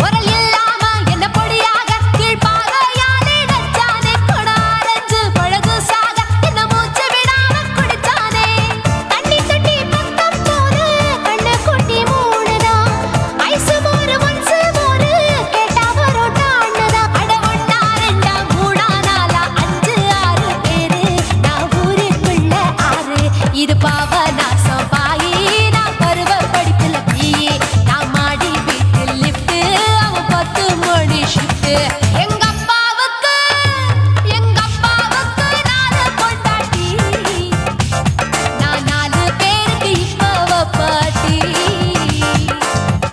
உரல் இல்லாம என்ன பொடியாக கீழ்பாகையாலே நச்சானே. கொடாரஞ்சு பழகு சாக என்ன மூச்சு விடாம குடிச்சானே. தண்ணி தொட்டி பக்கம் போது கண்ணு குட்டி மூடுதா. ஐசு மோரு ஒன்சு மோரு கேட்டா பரோட்டான்னுதா. அட 1 2 3 4 5 6 பேரு நான் ஊருக்குள்ள 6. இது பாவநாசம் பாயி நான் பருவ படிப்புல பிஏ. நான் மாடி வீட்டில் லிஃப்ட் அவன் 10 மணி ஷிஃப்ட். எங்க அப்பாவுக்கு 4 பொண்டாட்டி. நான் 4 பேருக்கு இப்ப பாட்டி.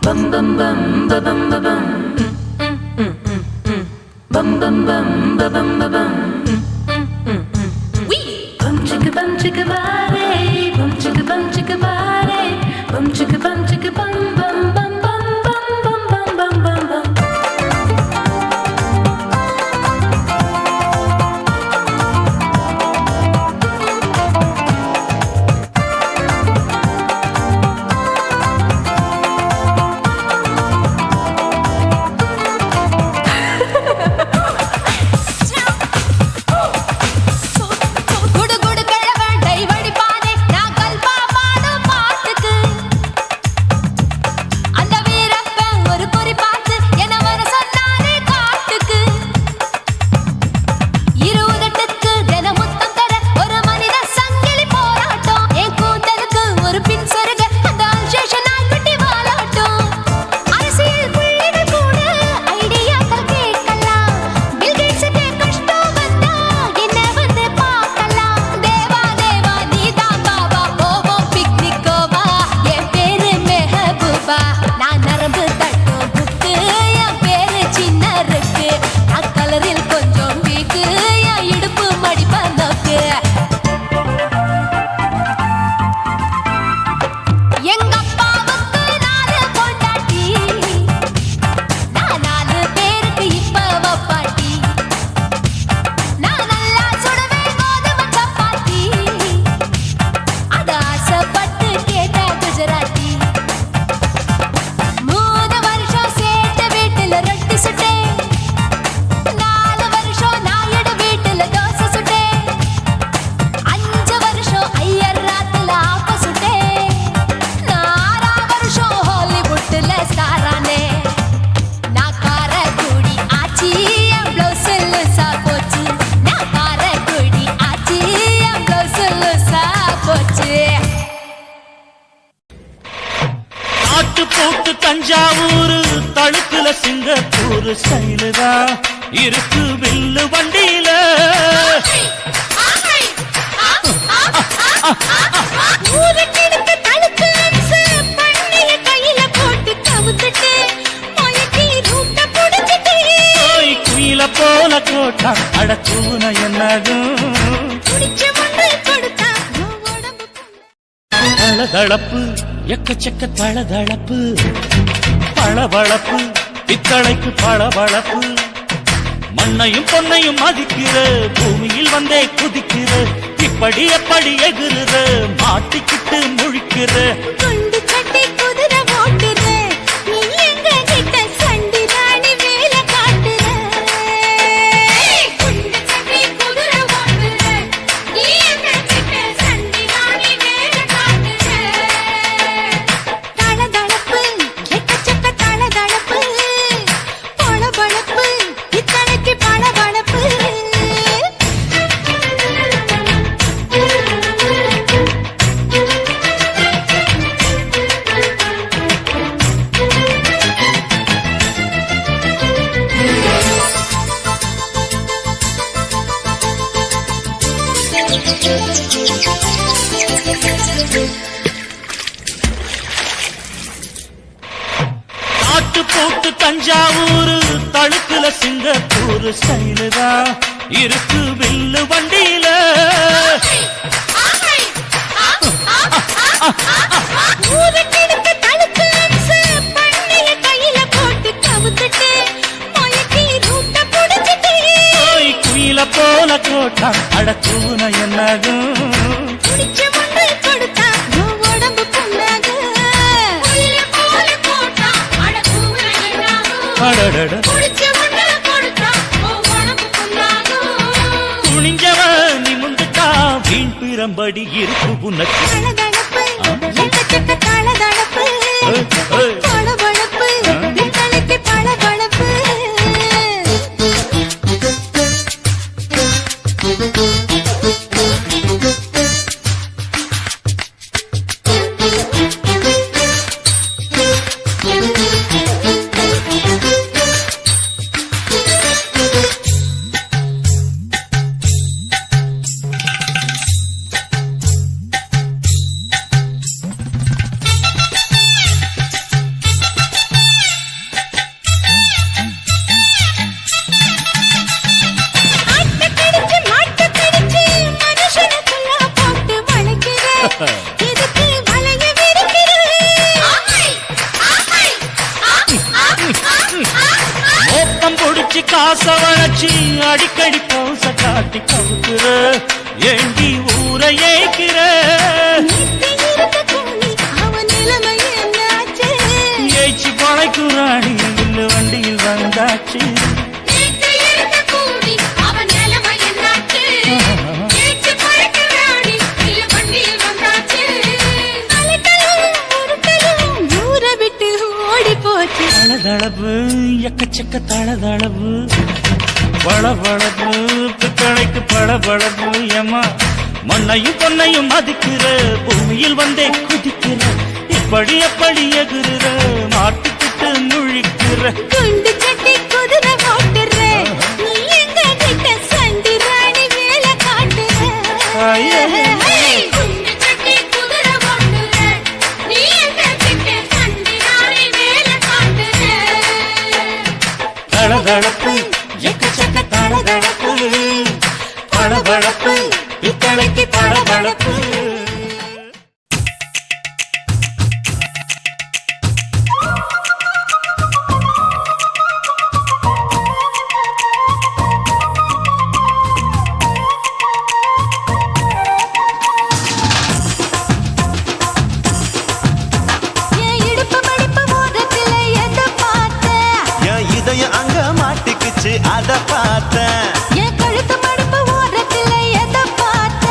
பம் பம் பம் பம் பம் bum bum bum bum bum bum bum chicka body bum chicka body bum chicka bum bum bum bum bum bum bum bum bum. குடு குடு கிழவன் டை வடிப்பானே நான் கல்பா பாடும் பாட்டுக்கு. அந்த வீரப்பன் ஒரு குறி பார்த்து என்ன வர சொன்னானே காட்டுக்கு. 20 தினமுத்தம் தர ஒரு மனித சங்கிலி போராட்டம். என் கூந்தலுக்கு ஒரு பின் சொருக அந்த அல்சேஷன் நாய்க்குட்டி வாலாட்டம். அரசியல் புள்ளிகள் கூட ஐடியாக்கள் கேட்கலாம். பில் கேட்ஸுக்கு கஷ்டம் வந்தா என்ன வந்து பார்க்கலாம். தேவா தேவா நீதான் பாபா போவோம் பிக்னிக்கோவா. என் பேரு மெஹபூபா. நான் நரம்பு தட்டும் புக்கு. என் பேரு சின்ன இருக்கு. நான் கலரில் கொஞ்சம் வீக்கு. என் இடுப்பு மடிப்ப நோக்கு. எங்க அப்பாவுக்கு 4 பொண்டாட்டி. நான் 4 பேருக்கு இப்ப பாட்டி. நான் நல்லா சுடுவேன் கோதுமை சப்பாத்தி. அது ஆசைப்பட்டு கேட்ட குஜராத்தி. 3 வருஷம் சேர்த்த வீட்டுல ரொட்டி சுட்டேன். 4 வருஷம் நாயுடு வீட்டுல தோசை சுட்டேன். 5 வருஷம் ஐயர் ராத்துல ஆப்ப சுட்டேன். நான் 6ஆம் வருஷம் ஹாலிவுட்ல ஸ்டார் ஆனேன். நான் காரக்குடி ஆச்சி என் பிளவுஸ் லூசா போச்சு. நான் காரக்குடி ஆச்சி என் பிளவுஸ் லூசா போச்சு. நாட்டு போட்டு தஞ்சாவூர் தழுக்குல சிங்கப்பூர் ஸ்டைலுதா இருக்கு வில்லு வண்டியில. ஊருக்கெடுத்து தழுக்கு அம்சு பண்ணிய கையில போட்டு கவுத்துட்டு மயக்கி ரூட்ட புடிச்சிட்டு. குயில போல கோட்டா அடக்கூன என்னதும் குடிச்ச மண்ணு கொடுத்தா உடம்பு தளதளப்பு எக்கச்சக்க தளதளப்பு பளபளப்பு பித்தளைக்கு பளபளப்பு. மண்ணையும் பொன்னையும் மதிக்கிற பூமியில் வந்தே குதிக்கிற இப்படி எப்படி எகுற மாட்டிக்கிட்டு முழிக்கிற. குண்டு சட்டி குதிரை ஓட்டுற நீ எங்க கிட்ட சண்டி தானி வேலை காட்டுற. குண்டு சட்டி குதிரை ஓட்டுற நாட்டு போட்டு தஞ்சாவூர் தழுக்குல சிங்கப்பூர் ஸ்டைலுதா இருக்கு வில்லு வண்டியில ஊருக்கெடுத்து தழுக்கு அம்சு, பண்ணைய கையில போட்டு கவுத்துட்டு, மயக்கி ரூட்ட புடிச்சிட்டு. குயில போல கோட்டா அடக்கூன என்னதும் குடிச்ச மண்ணை கொடுத்தா, உன் உடம்பு புண்ணாகும். குயில போல போட்டா, அட கூவுற என்னாகும். அடடட குடிச்ச மண்ணை கொடுத்தா, உன் உடம்பு புண்ணாகும். துணிஞ்சவன் நிமிந்துட்டா வீண் பிறம்படி இருக்கு உனக்கு தளதளப்பு, எக்கச்சக்க தளதளப்பு. பளபளப்பு, என் தலைக்கு பளபளப்பு. ஆட்டக்கடிச்சு, மாட்டக்கடிச்சு, மனுஷனுக்குள்ள போட்டு வளைக்கிற. இதுக்கு வளைய விரிக்கிற. மோப்பம் பொடிச்சு காச வளைச்சு அடிக்கடி போச காட்டி கவுக்குற ஏண்டி ஊரை ஏய்க்கிற நீத்தி இருந்த கூலி, அவன் நிலைமை என்னாச்சு? ஏய்ச்சி பழைக்குறாடி வில்லு வண்டியில் வந்தாச்சு நீத்தி இருந்த கூலி, அவன் நிலைமை என்னாச்சு? ஏச்சு பறக்கிறாடி, இல்ல வண்டியில் வந்தாச்சு. அலட்டலும், உருட்டலும், ஊரை விட்டு ஓடி போச்சு. தளதளவு எக்கச்சக்க தளதளவு பளபளப்பு பித்தளைக்கு பளபளப்பு ஏமா மண்ணையும் பொன்னையும் மதிக்கிற பூமியில் வந்தே குதிக்கிற இப்படி எப்படி எகுற மாட்டிக்கிட்டு முழிக்கிற குண்டு சட்டி குதிரை ஓட்டுற, நீ எங்க கிட்ட சண்டி ராணி வேலை காட்டுற. ஐயே. குண்டு சட்டி குதிரை ஓட்டுற, நீ எங்க கிட்ட சண்டி ராணி வேலை காட்டுற. தளதளப்பு எக்கச்சக்க தளதளப்பு பளபளப்பு பித்தளைக்கு பளபளப்பு என் இடுப்பு மடிப்பு ஓரத்துல எதை பார்த்த? என் இதயம் அங்க மாட்டிக்குச்சு அத பார்த்தேன் என் கழுத்து மடிப்பு ஓரத்துல எதை பார்த்த?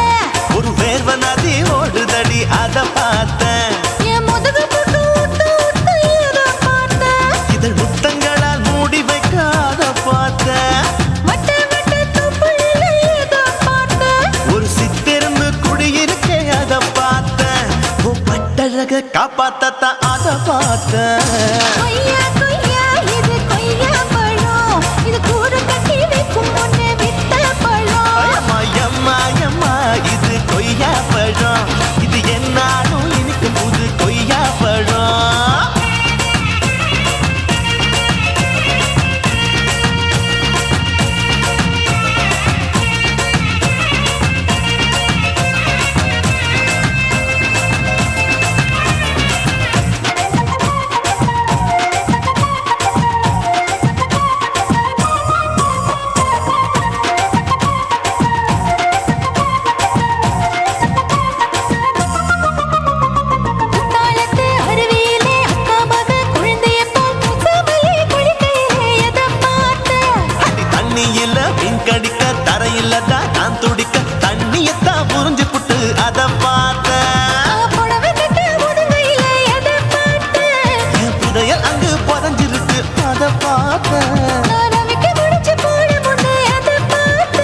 ஒரு வேர்வ நதி ஓடுதடி அத பார்த்தேன் என் முதுகு புட்டு ஊத்து ஊத்து எதை பார்த்த? இதழ் முத்தங்களால் மூடி வைக்க அத பார்த்தேன் வட்ட வட்ட தொப்புள்ள எதை பார்த்த? ஒரு சித்திரன்னு குடியிருக்கே அத பார்த்தேன் உன் பட்டழக காப்பாத்தத்தான் அத பார்த்தேன் கொய்யா கொய்யா இது கொய்யா பழம், இது கூடு கட்டி வைக்கும் முன்னே வித்த பழம். அம்மா எம்மா எம்மா இது கொய்யா பழம் இது என்னாலும் இனிக்கும் புது கொய்யா பழம் குத்தாலத்து அருவியிலே அக்கா மக குழந்தைய போல் முகமையே குளிக்கையிலே எதை பார்த்த? அடி தண்ணியில மீன் கடிக்க தரையில தான் நான் துடிக்க தண்ணியத்தான் புரிஞ்சு புட்டு அத பார்த்தேன் புடவை கட்ட முதுகையிலே எதை பார்த்த? என் புதையல் அங்கு புதஞ்சிருக்கு அத பார்த்தேன் நான் ரவிக்கு முடிச்சு போட முன்னே எதை பார்த்த?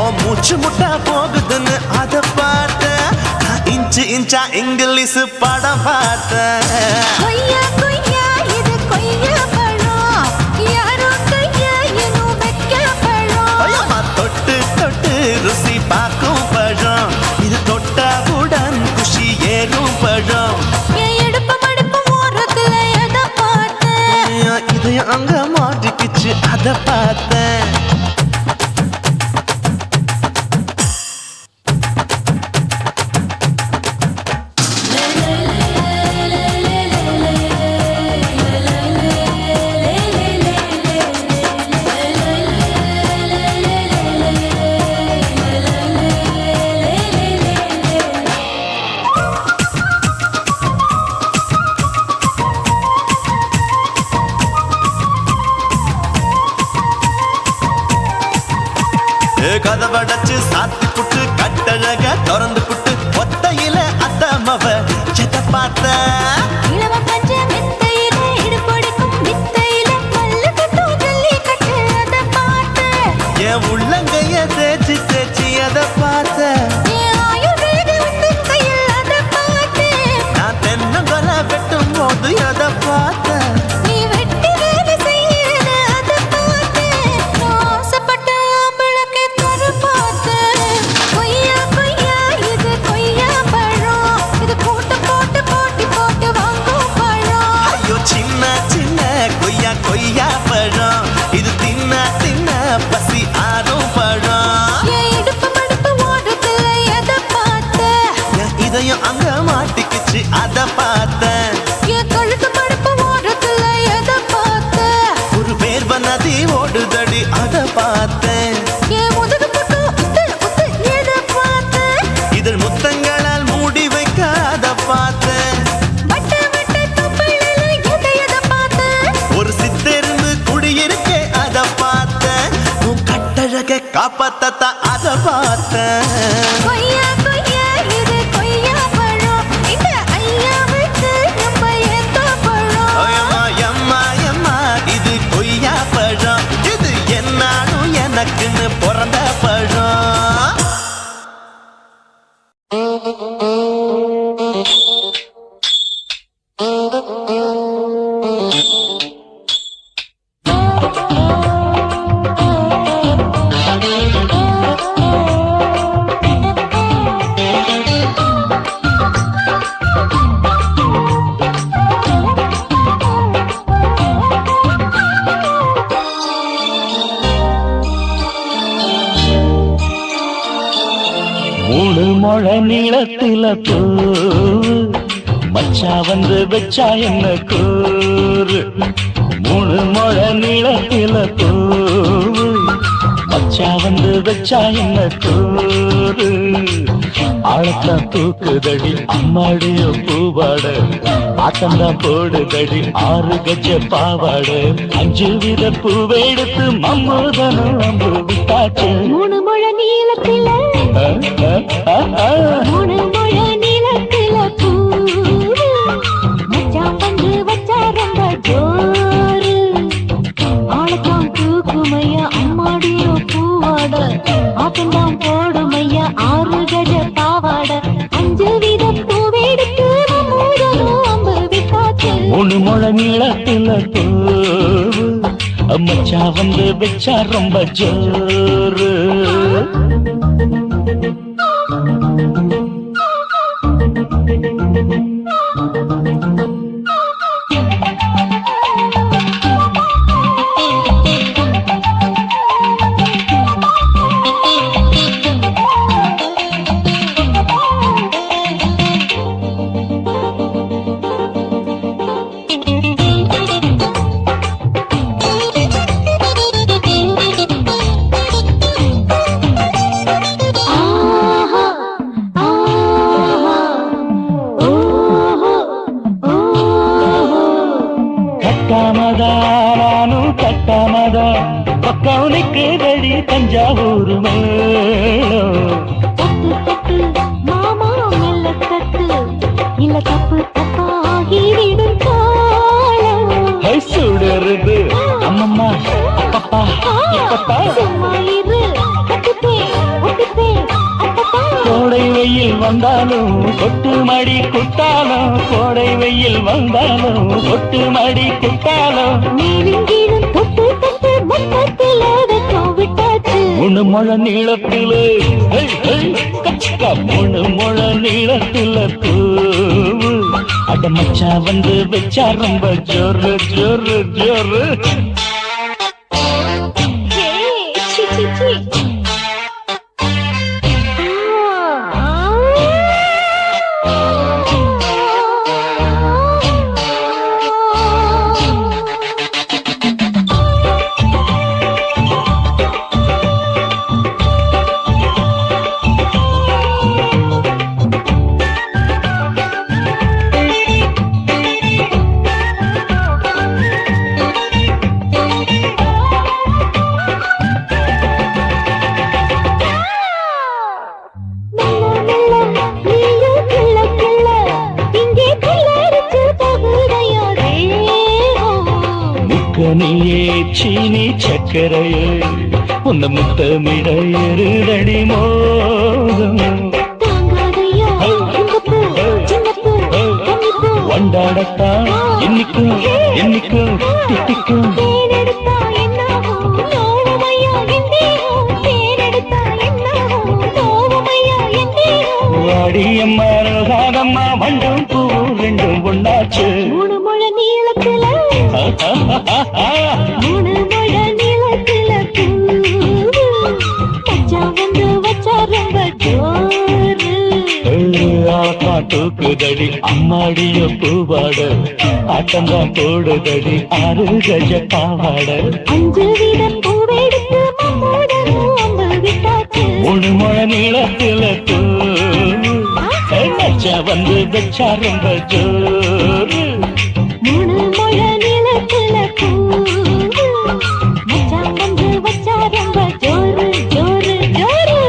உன் மூச்சு முட்டா போகுதுன்னு அத பார்த்தேன் நான் இன்ச்சு இன்ச்சா இங்கிலீஷ் படம் பார்த்தேன் கொய்யா கொய்யா இது கொய்யா பழம், யாரோ கையா இன்னும் வைக்க பழம். ஐயம்மா தொட்டு தொட்டு ருசி பார்க்கும் பழம் அத பார்த்தேன். கதவடைச்சு சாத்தி புட்டு கட்டழக திறந்து புட்டு ஒத்தையில அத்தமவ செத்த பார்த்த இளவ பஞ்ச மெத்தையில இடுப்பொடிக்கும் வித்தையில மல்லு கட்டும் ஜல்லி கட்டு அத பார்த்த என் உள்ளங்கைய தேய்ச்சி தேய்ச்சி அத பார்த்த என் ஆயுர்வேத உந்தன் கையில் அத பார்த்த நான் தென்னங்கொலை வெட்டும் போது அத பார்த்த நீ வெட்டி வேலை செய்யறத அத பார்த்த நான் ஆசைப்பட்ட ஆம்பளக்கு தர பார்த்த கொய்யா கொய்யா இது கொய்யா பழம் இது போட்டு போட்டு போட்டி போட்டு வாங்கும் பழம் ஐயோ சின்ன சின்ன கொய்யா கொய்யா பழம் இது தின்ன தின்ன பசி ஆறும் பழம் என் இடுப்பு மடுப்பு ஓடுறதுல எதை பார்த்த என் இதயம் அங்க மாட்டிக்கிச்சு அத பார்த்தேன் என் கழுத்து மடுப்பு ஓடுறதுல எதை பார்த்த ஒரு வேர்வ நதி ஓடுதடி அத பார்த்தேன் என் முதுகு புட்டு உத்து உத்து எதை பார்த்த இதழ் முத்தங்களால் மூடி வைக்க அத பார்த்தேன் வட்ட வட்ட தொப்பையில எதை பார்த்த ஒரு சித்தெருந்து குடியிருக்கே அத பார்த்தேன் உன் கட்டழக காப்பாத்தத்தான் அத பார்த்தேன் கொய்யா கொய்யா இது கொய்யா பழம் இந்த ஐயாவுக்கு நம்ம எந்த பழம் அம்மா எம்மா எம்மா இது கொய்யா பழம் இது என்னாலும் எனக்குன்னு பிறந்த பழம் மூணு முழ நீளத்தில பூ மச்சா வந்து வச்சா என்ன கூறு மூணு முழ நீளத்தில பூ மச்சா வந்து வச்சா என்ன கூறு ஆழத்தான் தூக்குதடி அம்மாடிய பூவாட ஆட்டம்தான் போடுதடி 6 கஜ பாவாட 5 வித பூவெடுத்து மம்மூதனும் அம்பு விட்டாச்சு மூணு முழ நீளத்தில மூணு முழ நீளத்தில பூ மச்சான் வந்து வச்சா ரொம்ப ஜோரு ஆளத்தான் தூக்குமையா அம்மாடியோ பூவாட ஆட்டம்தான் போடுமையா 6 கஜ பாவாட 5 வித பூவெடுத்து மம்மூதனும் அம்பு விட்டாச்சு மூணு முழ நீளத்தில பூ மச்சா வந்து வச்சா ரொம்ப ஜோரு கட்டாமதா பக்கவுனுக்கு தடி தஞ்சாவூர் மேளம் தட்டு தட்டு மாமா மெல்ல தட்டு இல்ல தப்பு தப்பாகிவிடும் காலம் சுடருது அம்மம்மா அப்பப்பா இப்பப்பா சும்மா இரு கட்டுப்பேன் ஒட்டுப்பேன் அப்பப்பா கோடை வெயில் வந்தாலும் கொட்டு மடி குத்தாலும் கோடை வெயில் வந்தாலும் கொட்டு மடி குத்தாலும் மேலும் கீழும் தொட்டு தொட்டு மொத்தத்தில் வெக்கம் விட்டாச்சு மூணு முழ நீளத்திலே கச்சிக்கா மூணு முழ நீளத்தில பூவு அட மச்சா வந்து வச்சா ரொம்ப ஜோரு ஜோரு ஜோரு நீயே சீனி சக்கரையே உன்னை முத்தமிட எருதடி மோகம் வண்டாடத்தான் என்னைக்கும் என்னைக்கும் திட்டிக்கும் வாடியம்மா ரோசாதம்மா வண்டும் பூ ரெண்டும் ஒண்ணாச்சு மூணு முழ நீளத்துல மூணு முழ நீளத்துல மச்சான் வந்து வச்சா ரொம்ப ஜோரு தூக்குதடி அம்மாடிய பூவாட ஆட்டம்தான் போடுதடி 6 கஜ பாவாட 5 வீத பூவெடுத்து மாமோட விட்டாச்சு 3 முழ நீளத்துல மச்சா வந்து வச்சா ரொம்ப ஜோரு 3 முழ நீளத்துல மச்சான் வந்து வச்சா ரொம்ப ஜோரு ஜோரு ஜோரு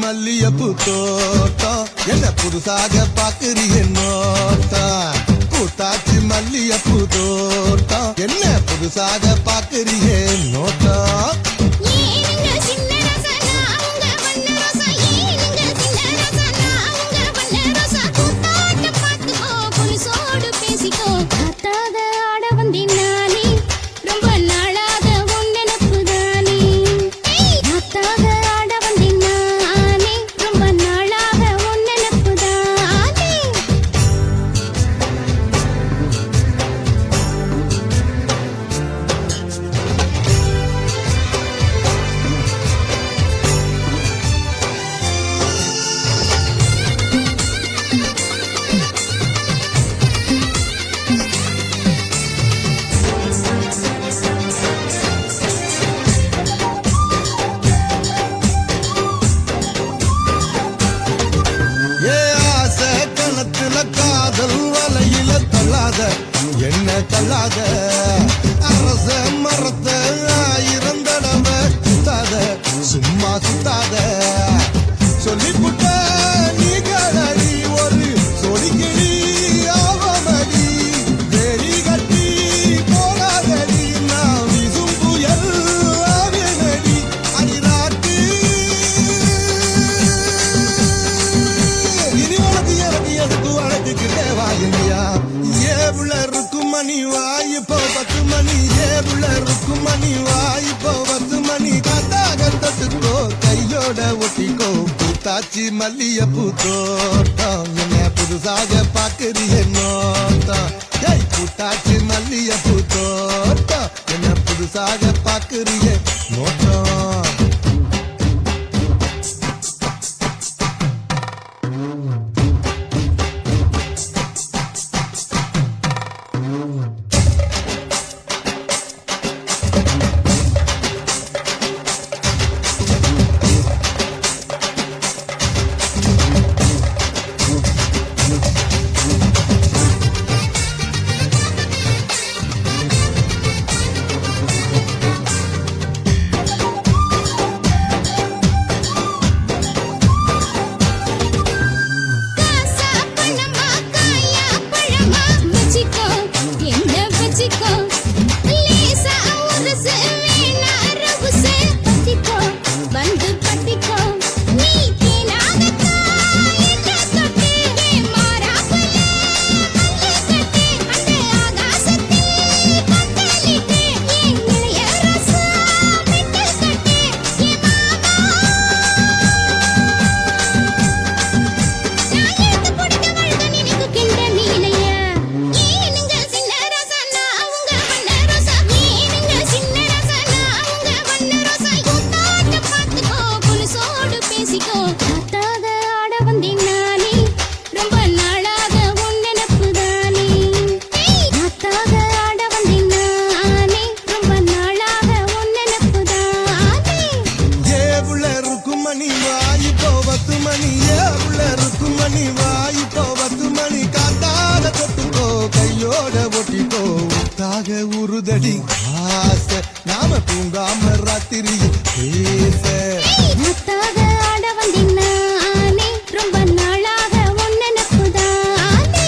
மல்லியப்பு தோட்டம் என்ன புதுசாக பாக்குறீங்க நோட்டம் கூத்தாச்சி மல்லியப்பு தோட்டம் என்ன புதுசாக பாக்குறீங்க நோட்டம் என்ன தள்ளாத அரச மரத்த 1000 தடவை சுத்தாத சும்மா சுத்தாத சொல்லிப்புட்ட நீ கடடி ஒரு சொடிக்கிளி ஆவமடி வேலி கட்டி போகாதடி நான் வீசும் புயல் ஆவேனடி அடிராட்டி இனி உனக்கு எனக்கு எதுக்கு அழைத்துக்கிட்டே வாங்கியா ஏவுல மணி வாய்ப்போ 10 மணி ஏவுல மணி வாய்ப்போ 10 மணி காத்தாக தொட்டுக்கோ கையோட ஒட்டிக்கோ பூத்தாச்சி மல்லியப்பூ தோட்டம் என்ன புதுசாக பாக்குறீங்க நோட்டம் பூத்தாச்சி மல்லியப்பூ தோட்டம் என்ன புதுசாக பாக்குறீங்க நோட்டம் மாக உருதடி ஆசை நாம தூங்காம ராத்திரியில் பேச முத்தாக ஆட வந்தினானே ரொம்ப நாளாக உன் நினைப்புதானே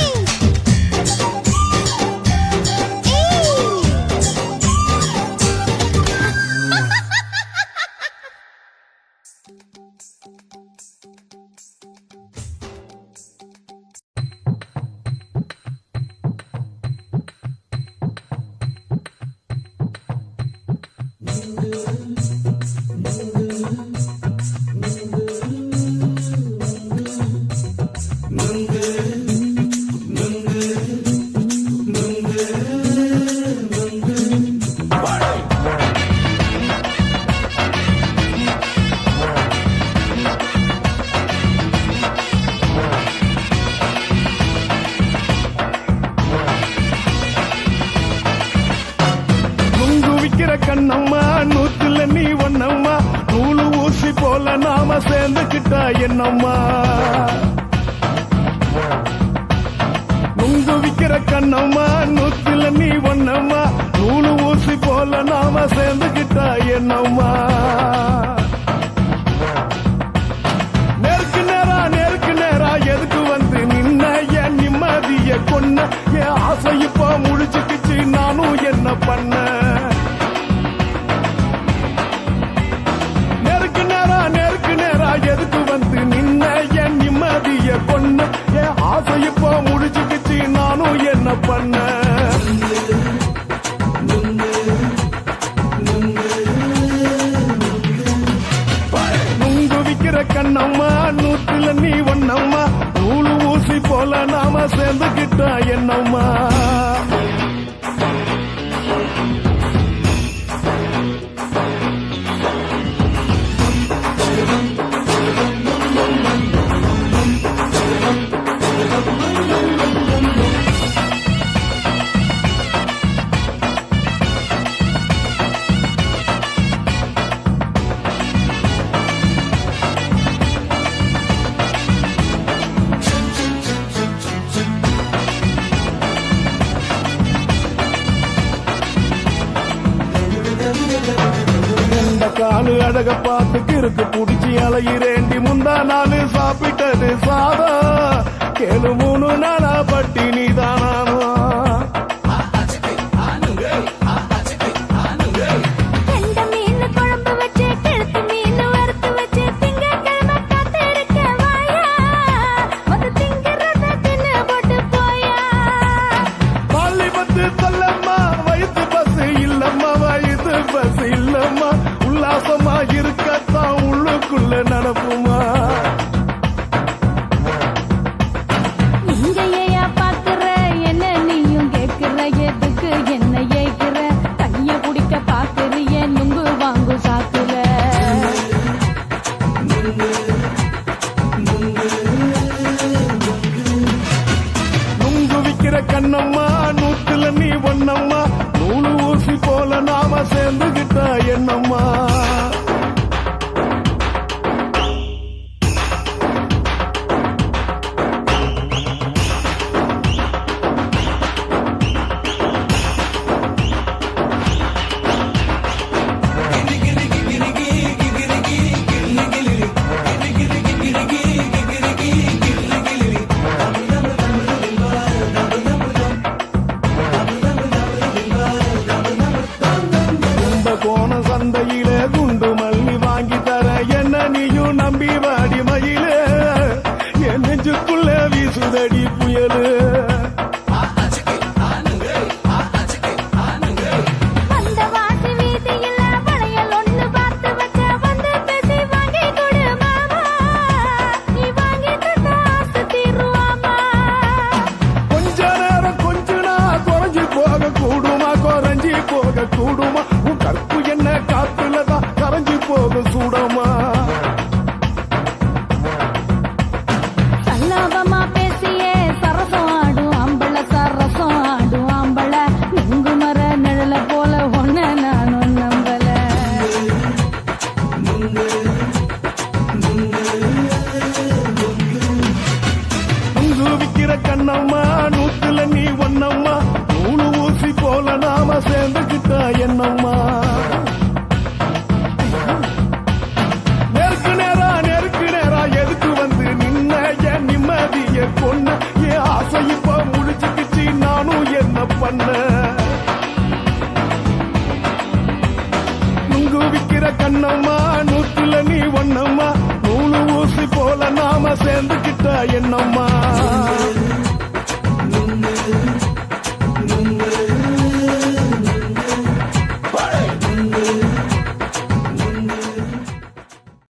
கண்ணம்மா நூத்துல நீ ஒன்னம்மா நூலு ஊசி போல நாம சேர்ந்துக்கிட்டா என்னம்மா நுங்கு விக்கிற கண்ணம்மா நூத்துல நீ ஒன்னம்மா நூலு ஊசி போல நாம சேர்ந்துக்கிட்டா என்னம்மா நேருக்கு நேரா எதுக்கு வந்து நின்ன என் நிம்மதிய கொன்ன என் ஆசை இப்ப முழிச்சுக்கிச்சு நானும் என்ன பண்ண எதுக்கு வந்து நின்ன என் நிம்மதிய பொண்ணு என் ஆசை இப்போ முடிச்சுக்கிச்சு நானும் என்ன பண்ண நுங்கு விக்கிற கண்ணம்மா நூத்துல நீ ஒன்னம்மா நூலு ஊசி போல நாம சேர்ந்துக்கிட்டா என்னம்மா காலு அழக பார்த்து கிறுக்கு புடிச்சு அலையிறேண்டி முந்தா நாலு சாப்பிட்டது சாதம் கேளு 3 நாளா பட்டினி தானானோ இருக்கத்தான் உள்ளுக்குள்ள நடப்புமா இங்கேயா பாக்குற என்ன நீயும் கேக்குற எதுக்கு என்ன ஏக்குற கைய குடிக்க பாக்குறிய நுங்கு வாங்கு சாக்குற நுங்கு விக்கிற கண்ணம்மா நூத்துல நீ ஒன்னம்மா நூலு ஊசி போல நாம சேர்ந்துகிட்டா என்னம்மா சந்தையில குண்டு மல்லி வாங்கி தர என்ன நீயும் நம்பி வாடி மயில என் நெஞ்சுக்குள்ள வீசுதடி புயலு கொஞ்ச நேரம் கொஞ்ச நாள் குறைஞ்சி போக கூடுமா குறைஞ்சி போக கூடுமா உன் கற்பு என்ன காத்துலதான் கரைஞ்சி போக சூடமா சல்லாபமா பேசியே சரசம் ஆடும் ஆம்பள சரசம் ஆடும் ஆம்பள நுங்கு மர நிழல போல ஒன்ன நானும் நம்பல நுங்கு விக்கிற கண்ணம்மா நூத்துல நீ ஒன்னம்மா நூலு ஊசி போல நாம சேர்ந்துக்கிட்டா என்னம்மா நெருக்கு நேரா எதுக்கு வந்து நின்ன என் நிம்மதிய கொன்ன என் ஆசை இப்ப முடிச்சுக்கிச்சு நானும் என்ன பண்ண நுங்கு விக்கிற கண்ணம்மா நூத்துல நீ ஒண்ணம்மா நூலு ஊசி போல நாம சேர்ந்துக்கிட்டா என்னம்மா